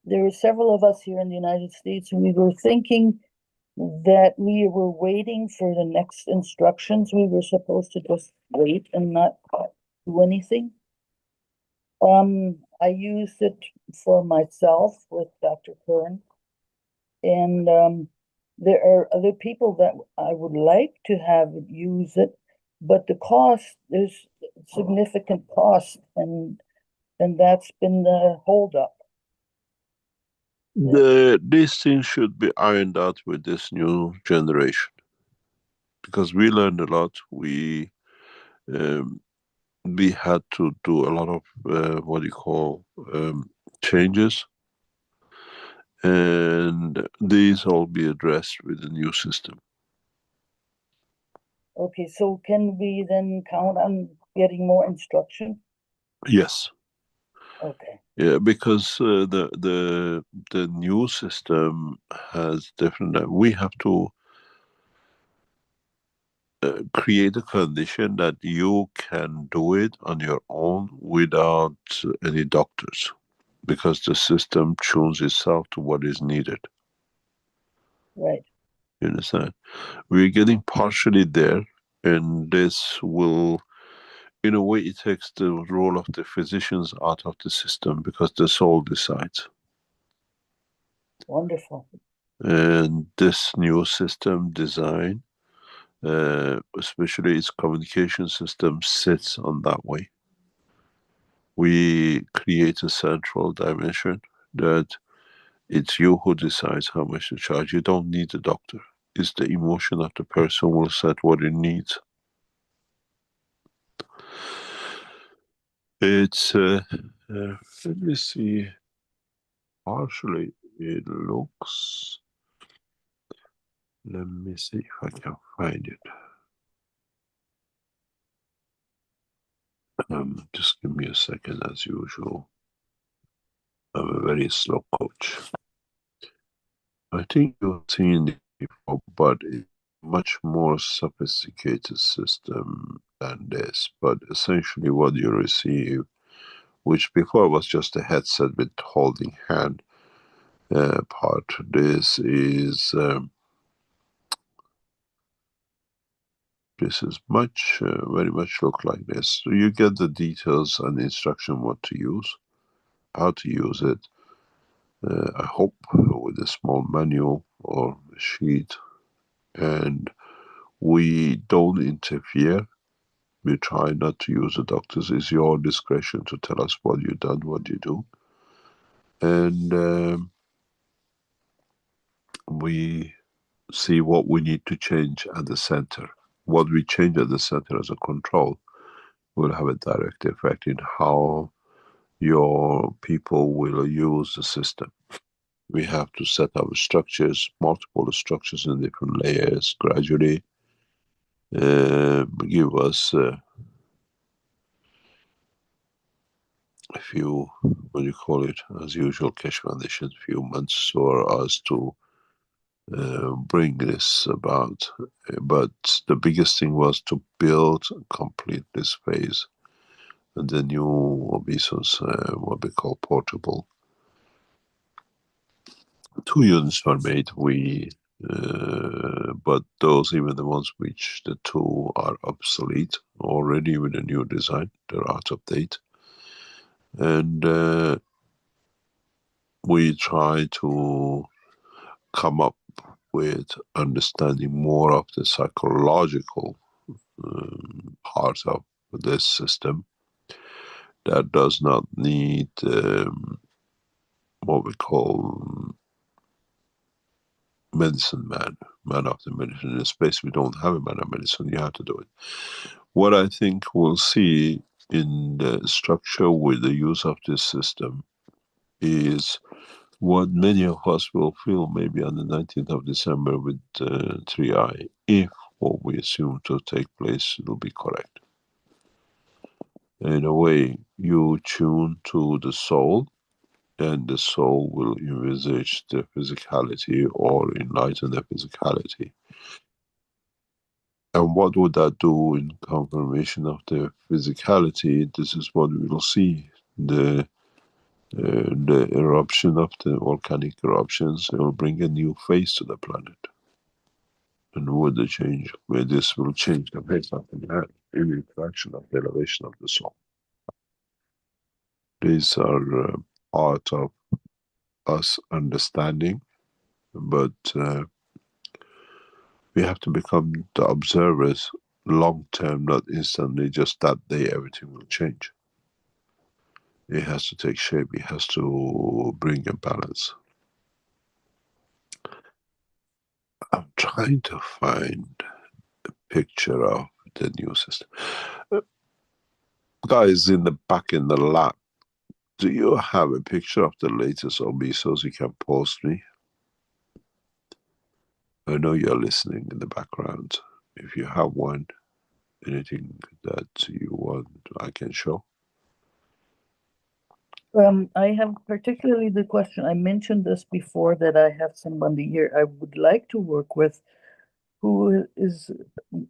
There were several of us here in the United States, and we were thinking that we were waiting for the next instructions. We were supposed to just wait and not do anything. I used it for myself with Dr. Kern, and there are other people that I would like to have use it, but the cost, there's significant cost, and that's been the holdup. These things should be ironed out with this new generation, because we learned a lot. We had to do a lot of changes, and these all be addressed with the new system. Okay, so can we then count on getting more instruction? Yes. Okay. Yeah, because the new system has different. We have to create a condition that you can do it on your own without any doctors, because the system tunes itself to what is needed. Right. You understand? We're getting partially there, and this will, in a way, it takes the role of the physicians out of the system, because the soul decides. Wonderful. And this new system design, especially its communication system, sits on that way. We create a central dimension that it's you who decides how much to charge. You don't need a doctor. It's the emotion of the person will set what it needs. It's, let me see, partially it looks, let me see if I can find it. Just give me a second as usual. I'm a very slow coach. I think you've seen it before, but it's a much more sophisticated system than this. But essentially what you receive, which before was just a headset with holding hand part, this is much, very much look like this. So you get the details and instruction what to use, how to use it. I hope with a small manual or a sheet, and we don't interfere. We try not to use the doctors. It's your discretion to tell us what you've done, what you do. And we see what we need to change at the center. What we change at the center as a control will have a direct effect in how your people will use the system. We have to set up structures, multiple structures in different layers, gradually give us a few, what do you call it, as usual, cash conditions, few months for us to bring this about. But the biggest thing was to build, complete this phase. And the new Obisos, what we call portable. 2 units were made. But those, even the ones which the 2 are obsolete already with a new design, they're out of date. And we try to come up with understanding more of the psychological part of this system that does not need what we call medicine man of the medicine. In a space we don't have a man of medicine, you have to do it. What I think we'll see in the structure with the use of this system is what many of us will feel maybe on the 19th of December with 3i, if what we assume to take place will be correct. In a way, you tune to the soul, and the soul will envisage the physicality or enlighten the physicality. And what would that do in confirmation of the physicality? This is what we will see. The eruption of the volcanic eruptions, it will bring a new face to the planet. And with the change, where this will change the face of the man in the interaction of the elevation of the soul. These are part of us understanding, but we have to become the observers long term, not instantly, just that day everything will change. It has to take shape, it has to bring a balance. I'm trying to find a picture of the new system. Guys in the back in the lab, do you have a picture of the latest Obisos you can post me? I know you're listening in the background. If you have one, anything that you want, I can show. I have particularly the question, I mentioned this before, that I have somebody here I would like to work with who is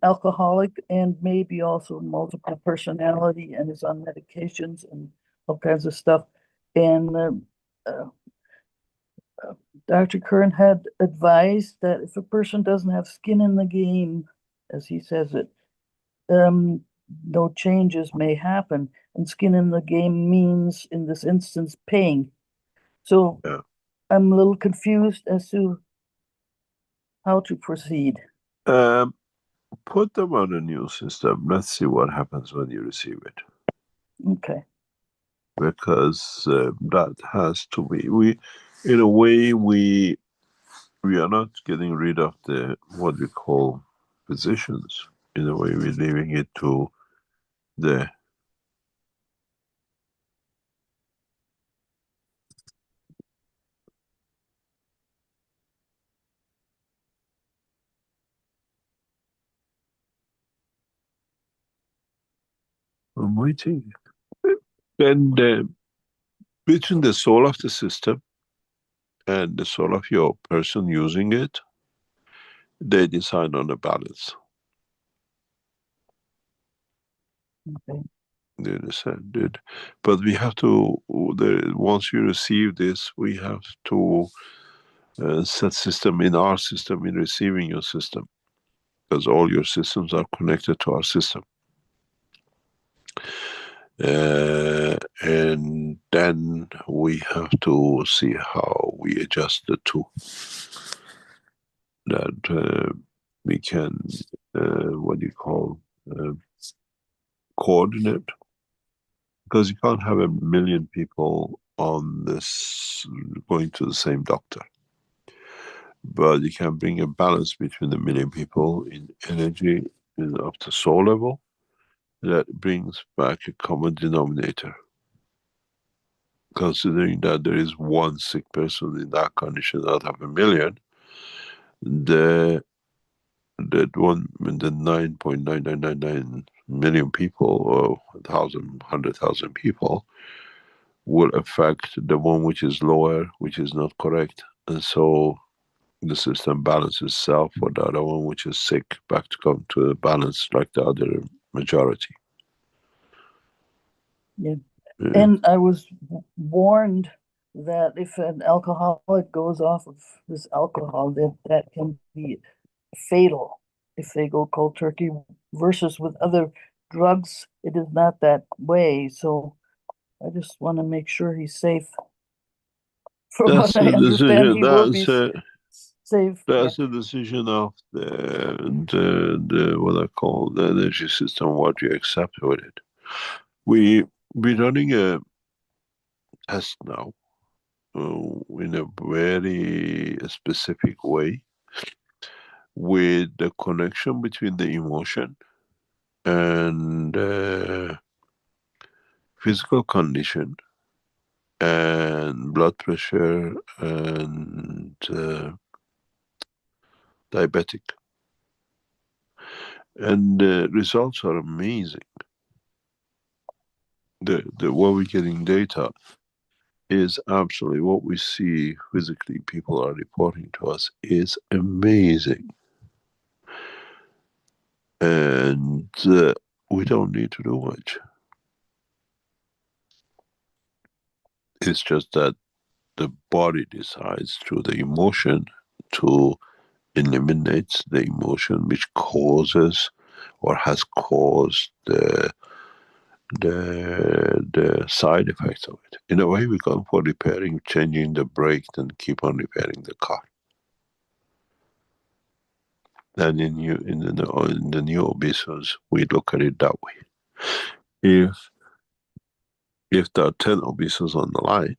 alcoholic and maybe also multiple personality and is on medications and all kinds of stuff. And Dr. Kern had advised that if a person doesn't have skin in the game, as he says it, no changes may happen. And skin in the game means, in this instance, paying. So Yeah. I'm a little confused as to how to proceed. Put them on a new system. Let's see what happens when you receive it. Okay. Because that has to be, we, in a way, we are not getting rid of the what we call physicians. In a way, we're leaving it to the I'm waiting. Then between the soul of the system and the soul of your person using it, they decide on the balance. Okay. You understand, dude? But we have to, once you receive this, we have to set system in our system, in receiving your system, because all your systems are connected to our system. And then we have to see how we adjust the two. That we can, what do you call, coordinate. Because you can't have 1 million people on this, going to the same doctor. But you can bring a balance between 1 million people in energy of the soul level that brings back a common denominator. Considering that there is one sick person in that condition out of 1 million, the 9.9999 million people, or 100,000 people, will affect the one which is lower, which is not correct. And so the system balances itself for the other one which is sick back to come to a balance like the other majority. Yeah. Yeah. And I was warned that if an alcoholic goes off of this alcohol, that can be fatal if they go cold turkey, versus with other drugs, it is not that way. So I just want to make sure he's safe. From That's what I the understand, decision. he will be safe. That's the decision of the what I call the energy system. What you accept with it. We're running a test now in a very specific way with the connection between the emotion and physical condition and blood pressure and diabetic. And the results are amazing. The what we're getting data is absolutely what we see physically. People are reporting to us is amazing, and we don't need to do much. It's just that the body decides through the emotion to eliminate the emotion which causes or has caused the side effects of it. In a way, we go for repairing, changing the brake, and keep on repairing the car. And in the new obesos, we look at it that way. If there are 10 obesos on the line,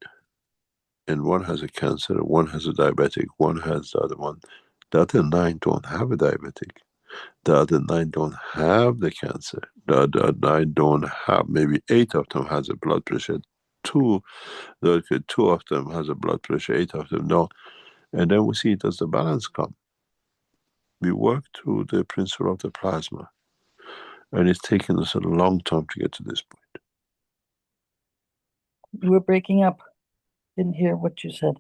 and one has a cancer, one has a diabetic, one has the other one, the other 9 don't have a diabetic. The other 9 don't have the cancer. The other 9 don't have, maybe 8 of them has a blood pressure. 2 of them has a blood pressure, 8 of them don't. And then we see, does the balance come? We work through the principle of the plasma. And it's taken us a long time to get to this point. You were breaking up. Didn't hear what you said.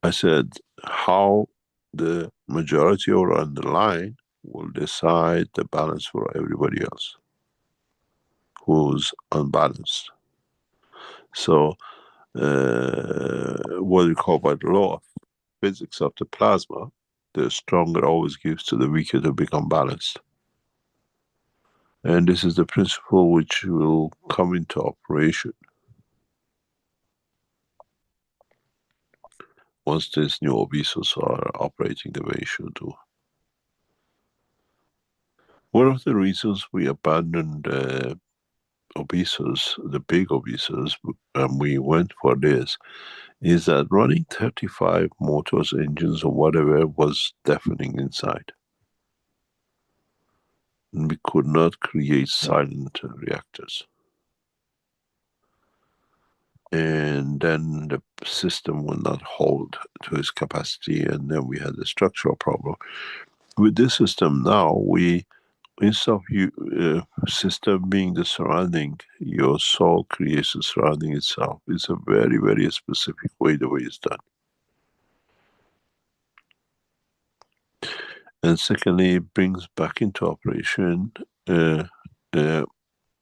I said, how the majority or on the line will decide the balance for everybody else who's unbalanced. So, what we call by the law of physics of the plasma, the stronger always gives to the weaker to become balanced. And this is the principle which will come into operation once these new obesos are operating the way it should do. One of the reasons we abandoned obesos, the big obesos, and we went for this, is that running 35 motors, engines, or whatever was deafening inside. And we could not create silent reactors. And then the system will not hold to its capacity, and then we had a structural problem. With this system now, we instead of you system being the surrounding, your soul creates the surrounding itself. It's a very, very specific way the way it's done. And secondly, it brings back into operation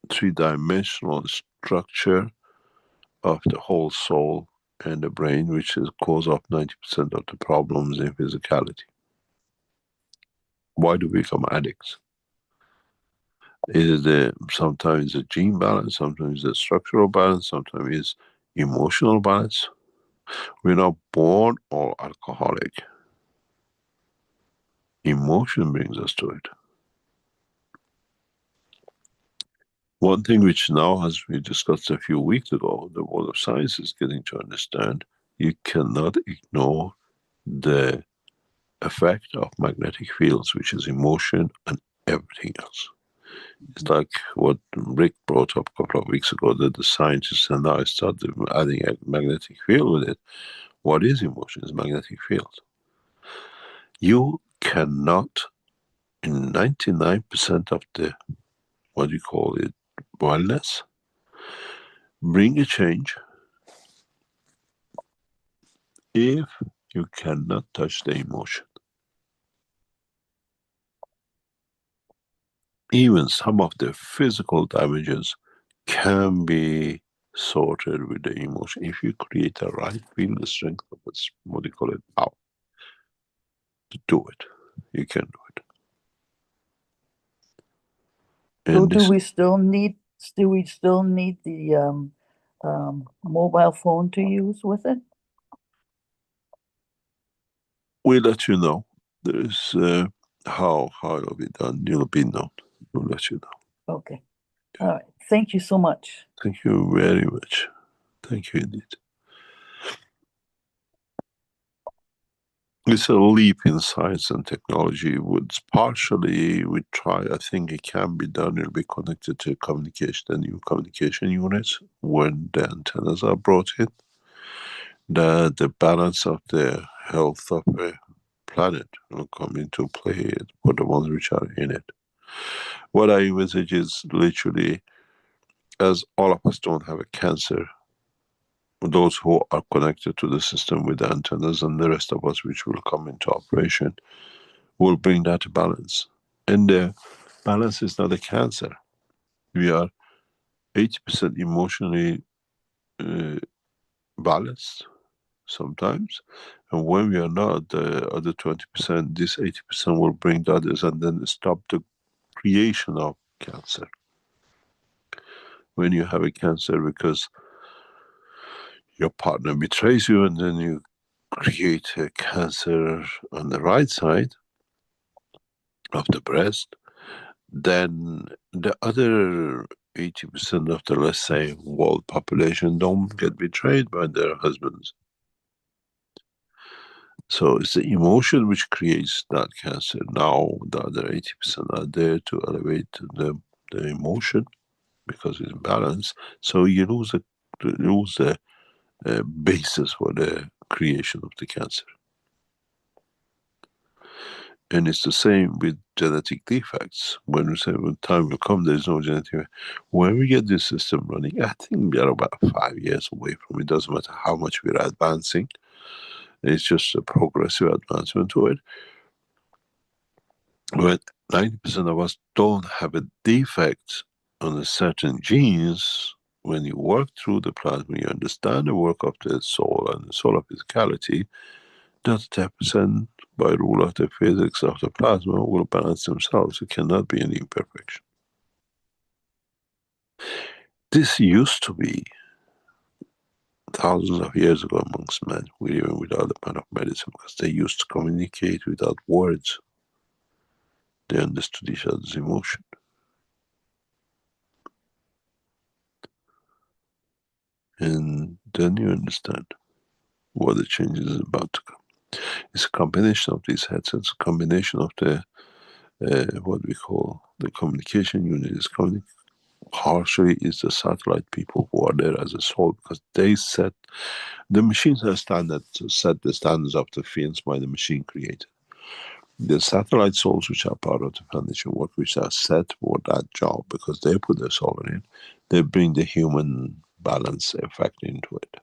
three-dimensional structure of the whole soul and the brain, which is cause of 90% of the problems in physicality. Why do we become addicts? Is it sometimes a gene balance, sometimes a structural balance, sometimes it's emotional balance. We're not born all alcoholic. Emotion brings us to it. One thing which now, as we discussed a few weeks ago, the world of science is getting to understand, you cannot ignore the effect of magnetic fields, which is emotion and everything else. It's like what Rick brought up a couple of weeks ago, that the scientists and I started adding a magnetic field with it. What is emotion? It's magnetic field. You cannot, in 99% of the, what you call it, wellness, bring a change if you cannot touch the emotion. Even some of the physical damages can be sorted with the emotion. If you create a right field strength of its, what do you call it, power, to do it, you can do it. So And do we still need the mobile phone to use with it? we'll let you know. There's how it'll be done. You'll be known. We'll let you know. Okay. All right. Thank you so much. Thank you very much. Thank you indeed. It's a leap in science and technology. Which partially we try. I think it can be done. It'll be connected to communication, the new communication units when the antennas are brought in. The balance of the health of a planet will come into play for the ones which are in it. What I envisage is literally, as all of us don't have a cancer, those who are connected to the system with the antennas and the rest of us which will come into operation will bring that to balance. And the balance is not a cancer. We are 80% emotionally balanced sometimes, and when we are not, the other 20%, this 80% will bring the others and then stop the creation of cancer. When you have a cancer because your partner betrays you and then you create a cancer on the right side of the breast, then the other 80% of the, let's say, world population don't get betrayed by their husbands. So it's the emotion which creates that cancer. Now the other 80% are there to elevate the emotion because it's balanced. So you lose the basis for the creation of the cancer. And it's the same with genetic defects. When we say when time will come, there's no genetic defect. When we get this system running, I think we are about 5 years away from it. Doesn't matter how much we're advancing. It's just a progressive advancement to it. When 90% of us don't have a defect on a certain genes, when you work through the plasma, you understand the work of the soul and the soul of physicality, that 10% by rule of the physics of the plasma will balance themselves. It cannot be any imperfection. This used to be thousands of years ago amongst men, even without the man of medicine, because they used to communicate without words. They understood each other's emotion. And then you understand what the change is about to come. It's a combination of these headsets, a combination of the what we call the communication unit. Is partially is the satellite people who are there as a soul, because they set the machines are standard, set the standards of the fields by the machine created. the satellite souls, which are part of the foundation work, which are set for that job because they put their soul in it, they bring the human balance effect into it.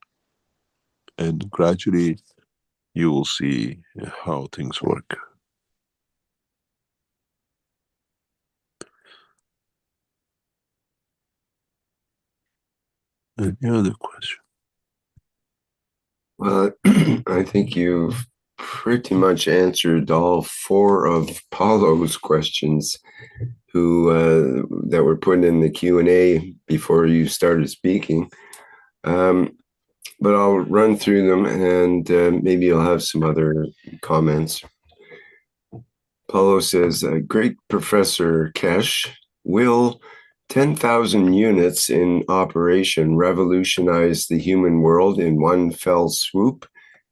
And gradually you will see how things work. Any other question? Well, I think you've pretty much answered all 4 of Paulo's questions that were put in the Q&A before you started speaking. But I'll run through them and maybe you'll have some other comments. Paulo says, great Professor Kesh, will 10,000 units in operation revolutionize the human world in one fell swoop?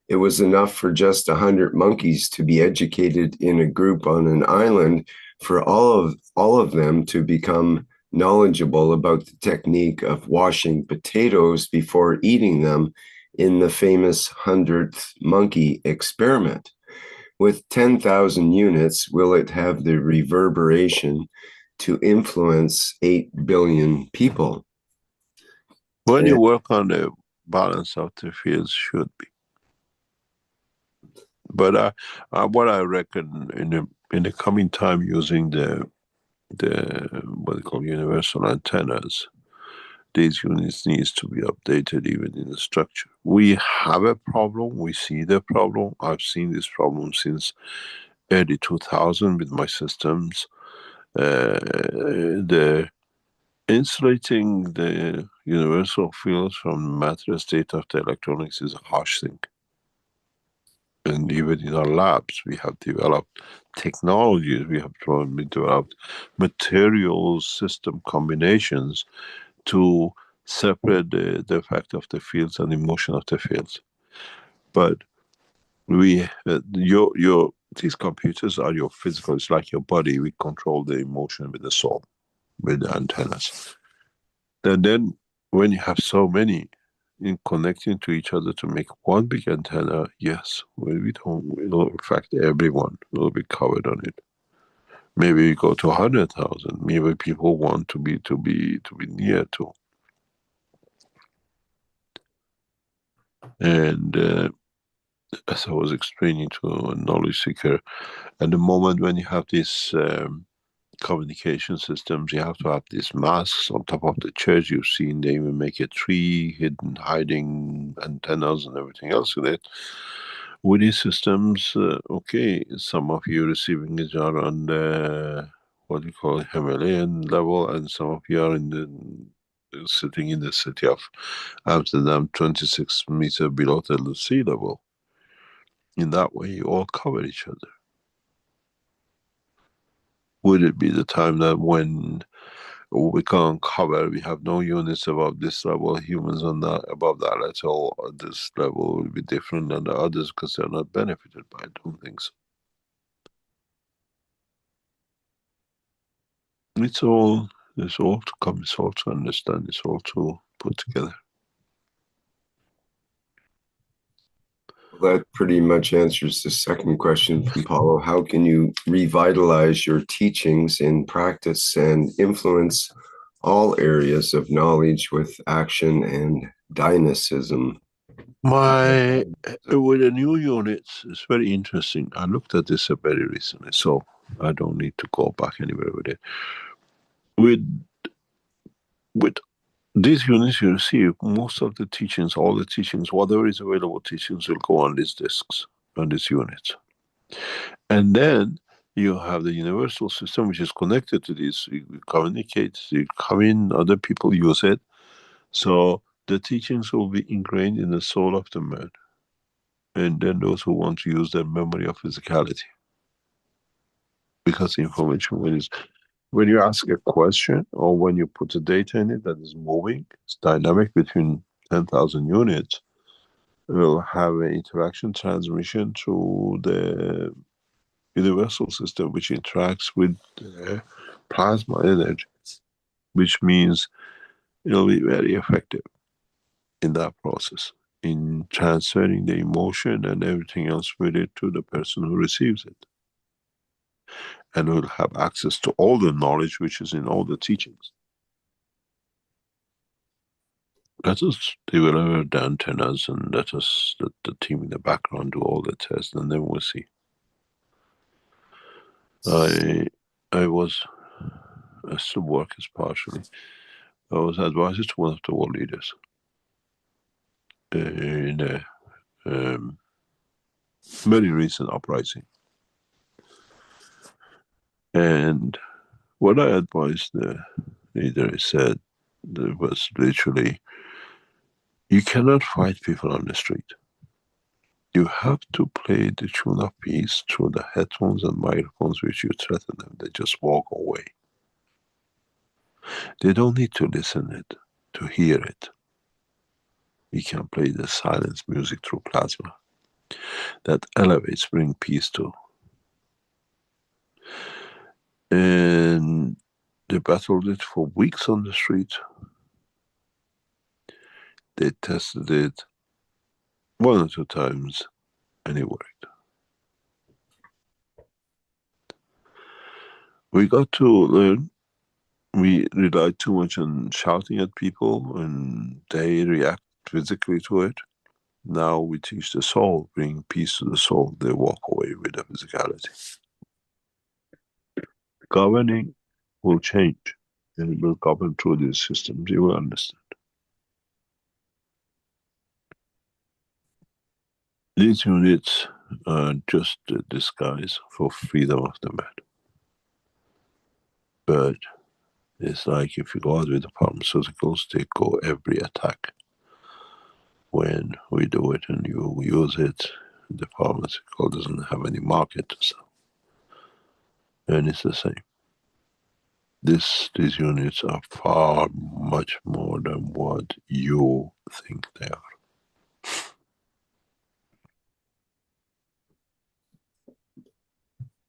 It was enough for just 100 monkeys to be educated in a group on an island for all of them to become knowledgeable about the technique of washing potatoes before eating them in the famous 100th monkey experiment. With 10,000 units, will it have the reverberation to influence 8 billion people? When you work on the balance of the fields, should be. But what I reckon in the coming time, using the what they call universal antennas, these units needs to be updated even in the structure. We have a problem. We see the problem. I've seen this problem since early 2000 with my systems. The insulating the universal fields from the matter state of the electronics is a harsh thing. And even in our labs, we have developed technologies, we have developed materials, system combinations to separate the effect of the fields and the motion of the fields. But these computers are your physical, it's like your body. We control the emotion with the soul, with the antennas. And then when you have so many in connecting to each other to make one big antenna, yes, it'll affect everyone. It'll be covered on it. Maybe we go to 100,000. Maybe people want to be near to. And as I was explaining to a knowledge seeker, at the moment when you have these communication systems, you have to have these masks on top of the church. You've seen they even make a tree hiding antennas and everything else in it. With these systems, okay, some of you receiving it are on the what you call Himalayan level, and some of you are sitting in the city of Amsterdam, 26 meters below the sea level. In that way, you all cover each other. Would it be the time that when we can't cover, we have no units above this level, humans on that above that at all, this level will be different than the others because they're not benefited by it? I don't think so. It's all to come, it's all to understand, it's all to put together. That pretty much answers the second question from Paulo. How can you revitalize your teachings in practice and influence all areas of knowledge with action and dynamism? With the new units, it's very interesting. I looked at this very recently, so I don't need to go back anywhere with it. With these units, you see most of the teachings, all the teachings, whatever is available teachings will go on these disks, on these units. And then you have the universal system, which is connected to this. You communicate, you come in, other people use it. So the teachings will be ingrained in the soul of the man. And then those who want to use their memory of physicality. Because the information, when you ask a question or when you put the data in it that is moving, it's dynamic between 10,000 units, it will have an interaction transmission through the universal system, which interacts with the plasma energy, which means it'll be very effective in that process, in transferring the emotion and everything else with it to the person who receives it. and will have access to all the knowledge which is in all the teachings. Let us develop the antennas and let the team in the background do all the tests, and then we'll see. I still work as partially. I was advisor to one of the world leaders in a very recent uprising. And what I advised the leader, I said, there was literally, you cannot fight people on the street. You have to play the tune of peace through the headphones and microphones which you threaten them. They just walk away. They don't need to listen it, to hear it. We can play the silence music through plasma. That elevates, bring peace to. And they battled it for weeks on the street. They tested it 1 or 2 times, and it worked. We got to learn. We relied too much on shouting at people, and they react physically to it. Now we teach the soul, bring peace to the soul. They walk away with the physicality. Governing will change, and it will govern through these systems. You will understand. These units are just a disguise for freedom of the man. But it's like if you go out with the pharmaceuticals, they go every attack. When we do it and you use it, the pharmaceutical doesn't have any market to sell. And it's the same. These units are far much more than what you think they are.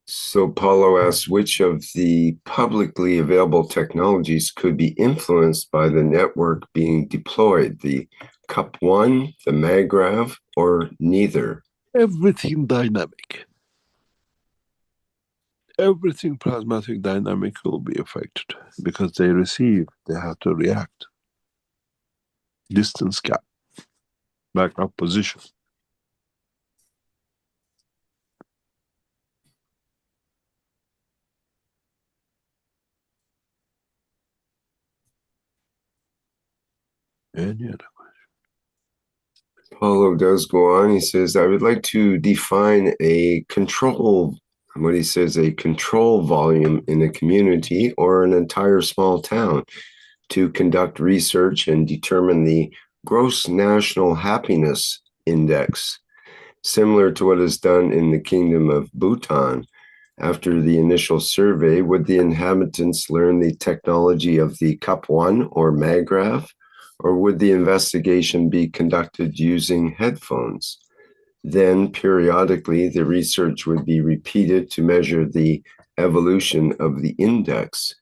So Paulo asks, which of the publicly available technologies could be influenced by the network being deployed? The CUP1, the MAGRAV, or neither? Everything dynamic. Everything plasmatic dynamic will be affected because they receive, they have to react. Distance gap, backup position. Any other question? Paulo does go on. He says, I would like to define a control, what he says, a control volume in a community or an entire small town to conduct research and determine the gross national happiness index, similar to what is done in the Kingdom of Bhutan. After the initial survey, would the inhabitants learn the technology of the CUP1 or MAGRAV, or would the investigation be conducted using headphones? Then, periodically, the research would be repeated to measure the evolution of the index.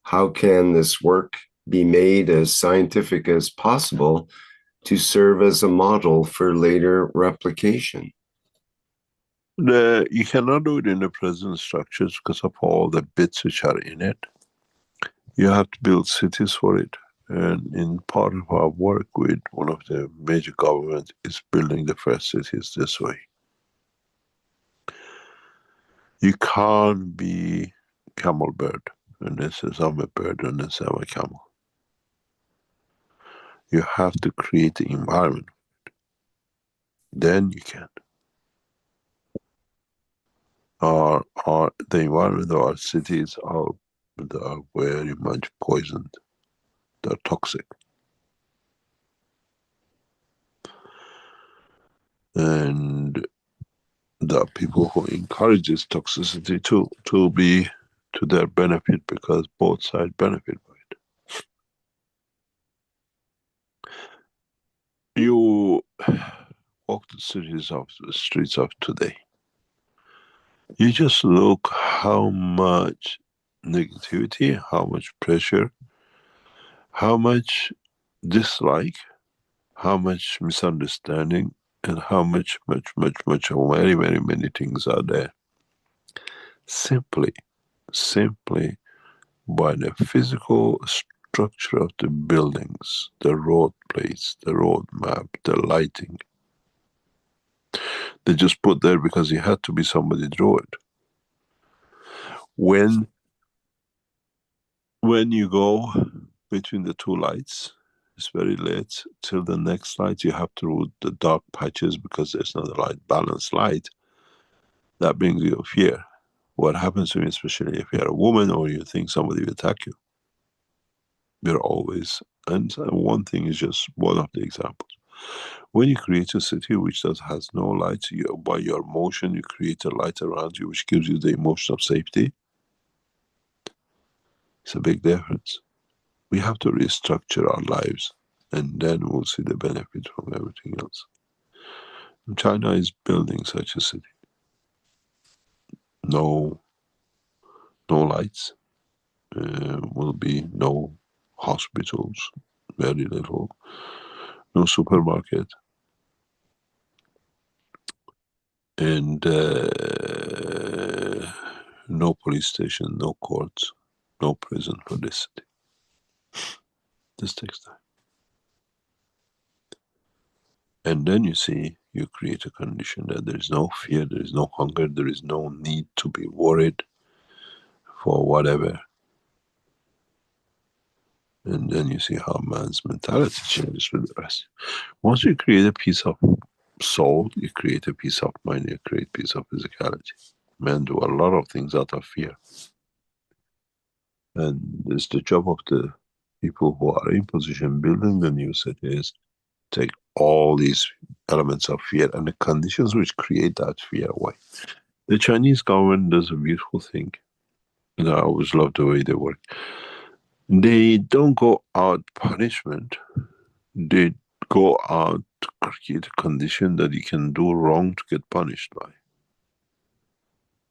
How can this work be made as scientific as possible to serve as a model for later replication? You cannot do it in the present structures because of all the bits which are in it. You have to build cities for it. And in part of our work with one of the major governments is building the first cities this way. You can't be camel bird and then says I'm a bird and then says I'm a camel. You have to create the environment. Then you can. The environment of our cities are very much poisoned. They're toxic. And there are people who encourage this toxicity to be to their benefit because both sides benefit by it. You walk the streets of today. You just look how much negativity, how much pressure, how much dislike, how much misunderstanding, and how much very, very many things are there. simply by the physical structure of the buildings, the road plates, the road map, the lighting. They just put there because it had to be, somebody drew it. When you go between the two lights, it's very late till the next light, you have to route the dark patches because there's not a light, balanced light. That brings you fear. What happens to you, especially if you're a woman or you think somebody will attack you? You're always, and one thing is just one of the examples. When you create a city which has no lights, by your motion you create a light around you which gives you the emotion of safety. It's a big difference. We have to restructure our lives, and then we'll see the benefit from everything else. And China is building such a city. No lights, will be no hospitals, very little, no supermarket, and no police station, no courts, no prison for this city. This takes time. And then you create a condition that there is no fear, there is no hunger, there is no need to be worried for whatever. And then you see how man's mentality changes with the rest. Once you create a piece of soul, you create a piece of mind, you create a piece of physicality. Men do a lot of things out of fear. And it's the job of the people who are in position building the new city is take all these elements of fear and the conditions which create that fear away. The Chinese government does a beautiful thing, and I always love the way they work. They don't go out punishment, they go out to create a condition that you can do wrong to get punished by.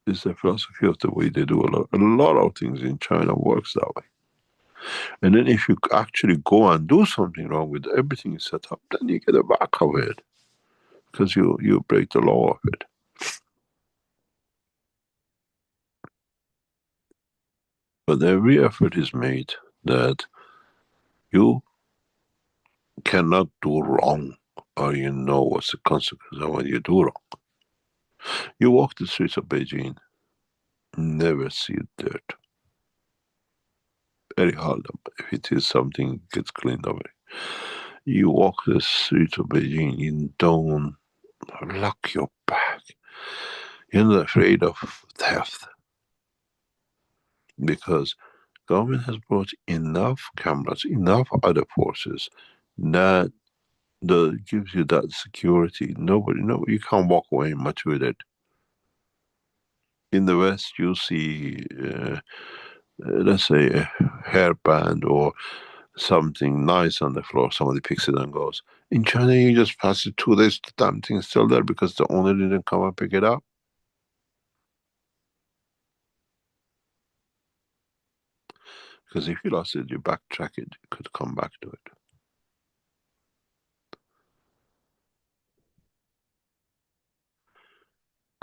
It's the philosophy of the way they do a lot of things in China works that way. And then if you actually go and do something wrong with everything you set up, then you get a back of it. Because you break the law of it. But every effort is made that you cannot do wrong, or you know what's the consequence of when you do wrong. You walk the streets of Beijing, never see dirt. Very hard. If it is something, it gets cleaned away. You walk the streets of Beijing, you don't lock your back. You're not afraid of theft. Because government has brought enough cameras, enough other forces that gives you that security. Nobody, you can't walk away much with it. In the West, you see, let's say a hairband or something nice on the floor, somebody picks it and goes. In China, you just pass it 2 days, the damn thing's still there because the owner didn't come and pick it up. Because if you lost it, you backtrack it, you could come back to it.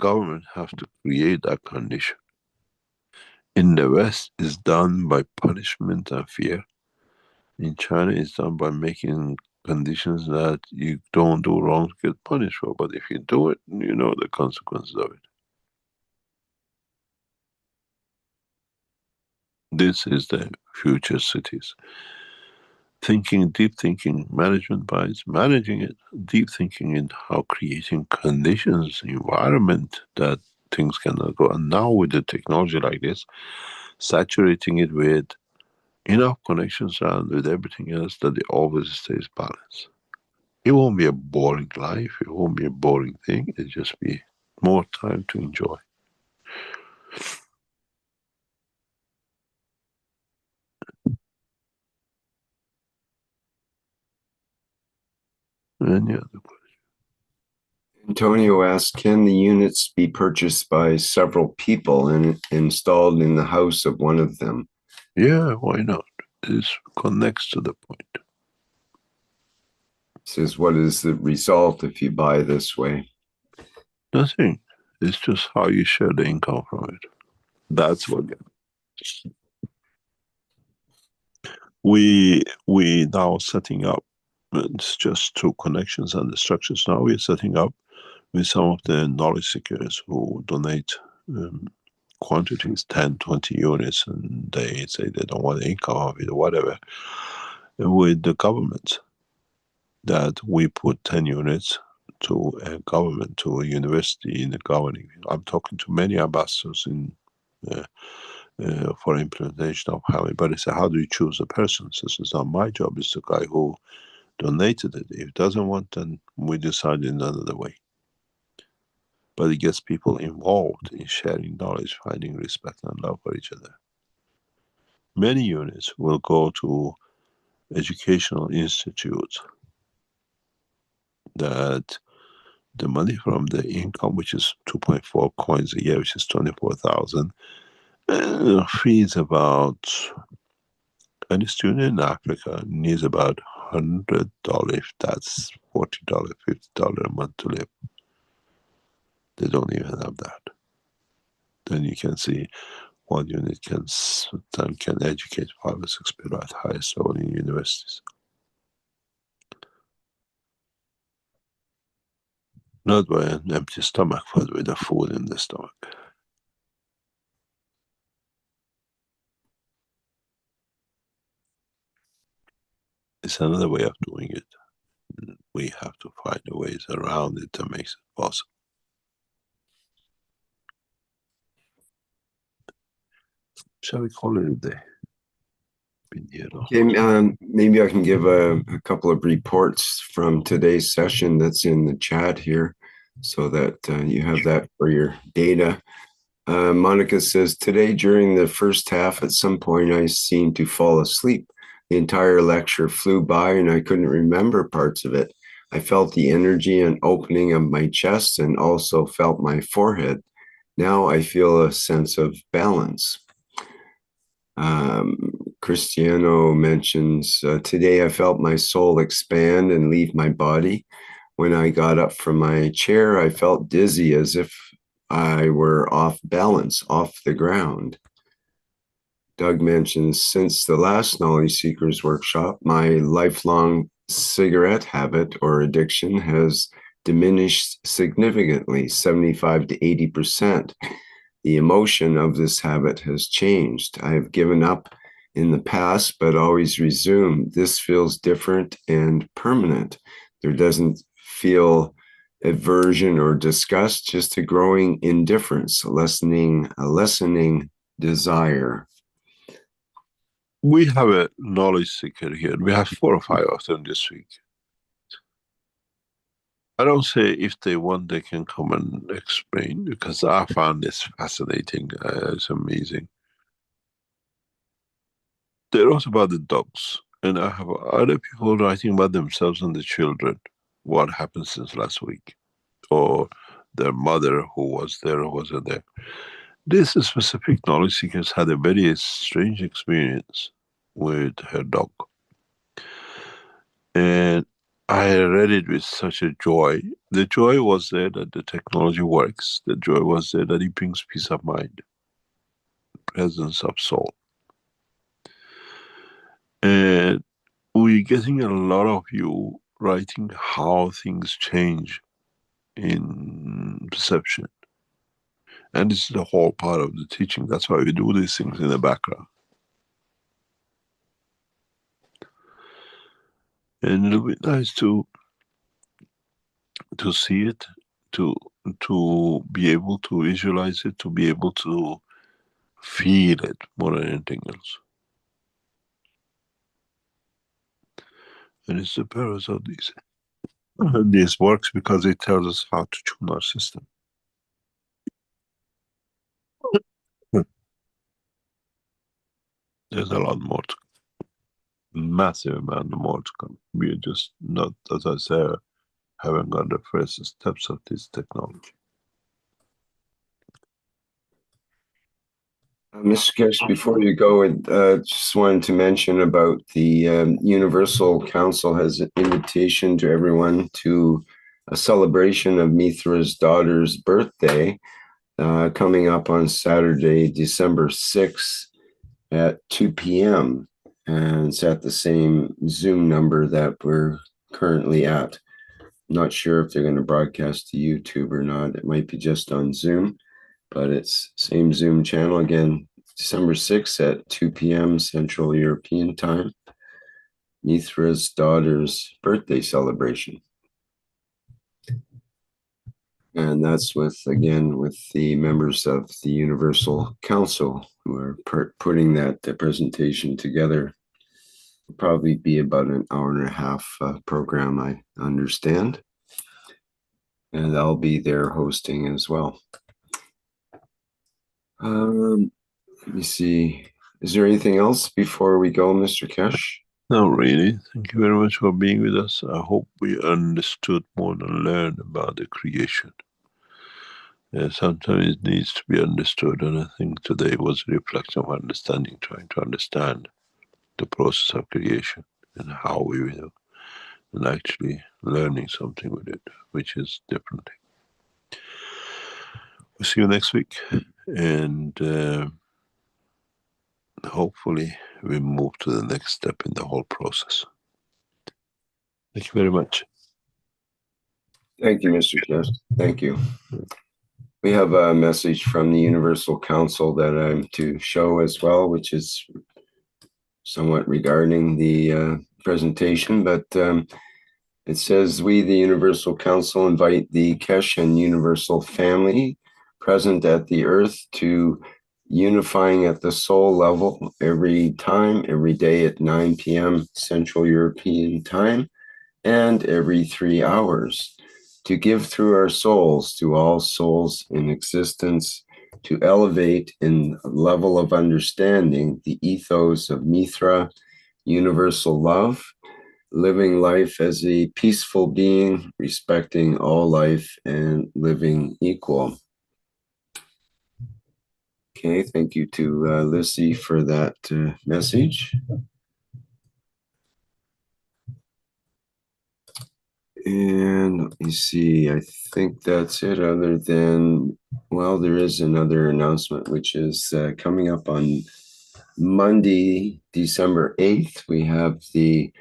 Government have to create that condition. In the West, it's done by punishment and fear. In China, it's done by making conditions that you don't do wrong to get punished for. But if you do it, you know the consequences of it. This is the future cities. Thinking, deep thinking, management wise, managing it, deep thinking in how creating conditions, environment that things cannot go. And now with the technology like this, saturating it with enough connections and with everything else that it always stays balanced. It won't be a boring life, it won't be a boring thing, it'll just be more time to enjoy. Any other question? Antonio asked, can the units be purchased by several people and installed in the house of one of them? Yeah, why not? This connects to the point. Says, what is the result if you buy this way? Nothing. It's just how you share the income from it. That's what we now setting up. It's just through connections and the structures. Now we're setting up with some of the knowledge seekers who donate quantities, 10, 20 units, and they say they don't want income of it or whatever, with the government, that we put 10 units to a government, to a university in the governing. I'm talking to many ambassadors in for implementation of how, but I say, how do you choose a person? So this is not my job, it's the guy who donated it. If it doesn't want, then we decide in another way. But it gets people involved in sharing knowledge, finding respect and love for each other. Many units will go to educational institutes that the money from the income, which is 2.4 coins a year, which is 24,000, feeds about, any student in Africa needs about $100, if that's $40, $50 a month to live. They don't even have that. Then you can see one unit can educate 5 or 6 people at highest level in universities. Not by an empty stomach, but with the food in the stomach. It's another way of doing it. We have to find the ways around it that makes it possible. Shall we call it a day? Okay, maybe I can give a couple of reports from today's session that's in the chat here, so that you have that for your data. Monica says, today during the first half, at some point I seemed to fall asleep. The entire lecture flew by and I couldn't remember parts of it. I felt the energy and opening of my chest and also felt my forehead. Now I feel a sense of balance. Cristiano mentions, today I felt my soul expand and leave my body. When I got up from my chair, I felt dizzy as if I were off balance, off the ground. Doug mentions, since the last Knowledge Seekers workshop, my lifelong cigarette habit or addiction has diminished significantly, 75 to 80%. The emotion of this habit has changed. I have given up in the past, but always resume. This feels different and permanent. There doesn't feel aversion or disgust, just a growing indifference, a lessening desire. We have a knowledge seeker here. We have 4 or 5 of them this week. I don't say if they want, they can come and explain, because I found this fascinating. It's amazing. They wrote about the dogs, and I have other people writing about themselves and the children, what happened since last week, or their mother who was there or wasn't there. This specific knowledge seekers had a very strange experience with her dog. And I read it with such a joy. The joy was there that the technology works. The joy was there that it brings peace of mind, presence of soul. And we're getting a lot of you writing how things change in perception. And this is the whole part of the teaching. That's why we do these things in the background. And it'll be nice to see it, to be able to visualize it, to be able to feel it more than anything else. And it's the purpose of these. And this works because it tells us how to tune our system. There's a lot more to come. Massive amount more to come. We are just not, as I say, haven't got the first steps of this technology. Mr. Kirsch, before you go, I just wanted to mention about the Universal Council has an invitation to everyone to a celebration of Mithra's daughter's birthday coming up on Saturday, December 6th at 2 p.m. And it's at the same Zoom number that we're currently at. Not sure if they're going to broadcast to YouTube or not. It might be just on Zoom, but it's same Zoom channel again, December 6th at 2 p.m. Central European Time. Mithra's daughter's birthday celebration. And that's with the members of the Universal Council who are putting that presentation together. It'll probably be about an hour and a half program, I understand. And I'll be there hosting as well. Let me see. Is there anything else before we go, Mr. Kesh? No, really. Thank you very much for being with us. I hope we understood more than learned about the creation. Sometimes it needs to be understood, and I think today was a reflection of understanding, trying to understand the process of creation and how we will, and actually learning something with it, which is different. We'll see you next week, and hopefully we move to the next step in the whole process. Thank you very much. Thank you, Mr. Kesh. Thank you. We have a message from the Universal Council that I'm to show as well, which is somewhat regarding the presentation, but it says, we, the Universal Council, invite the Kesh and Universal family present at the Earth to unifying at the soul level every day at 9 p.m. Central European Time, and every 3 hours, to give through our souls to all souls in existence, to elevate in level of understanding the ethos of Mithra, universal love, living life as a peaceful being, respecting all life and living equal. Okay, thank you to Lissy for that message. And let me see, I think that's it, other than, well, there is another announcement, which is coming up on Monday, December 8th. We have the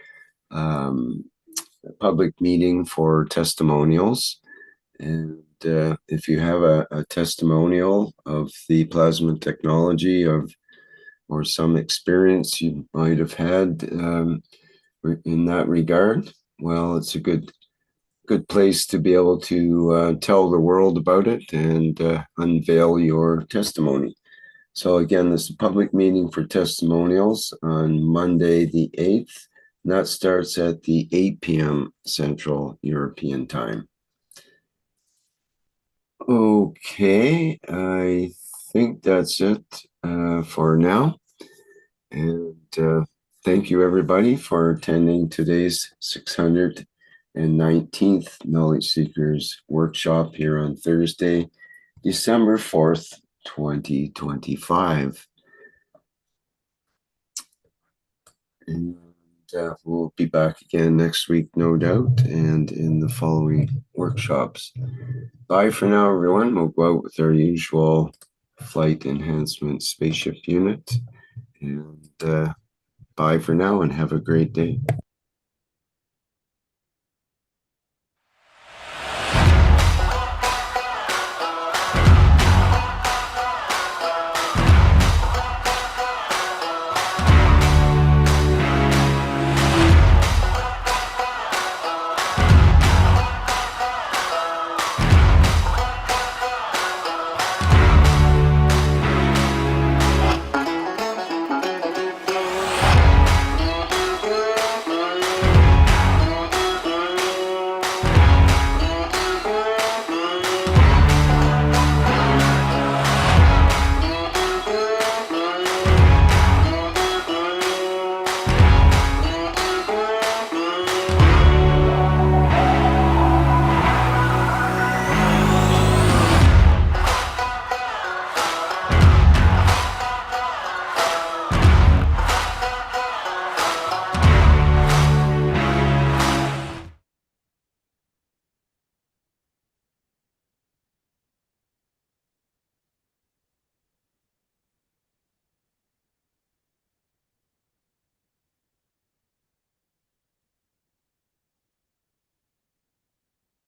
public meeting for testimonials. And if you have a testimonial of the plasma technology or some experience you might have had in that regard, well, it's a good place to be able to tell the world about it and unveil your testimony. So again, this is a public meeting for testimonials on Monday the 8th. And that starts at the 8 p.m. Central European Time. Okay, I think that's it for now. And thank you everybody for attending today's 619th Knowledge Seekers Workshop here on Thursday, December 4th, 2025. And we'll be back again next week, no doubt, and in the following workshops. Bye for now, everyone. We'll go out with our usual flight enhancement spaceship unit. And bye for now, and have a great day.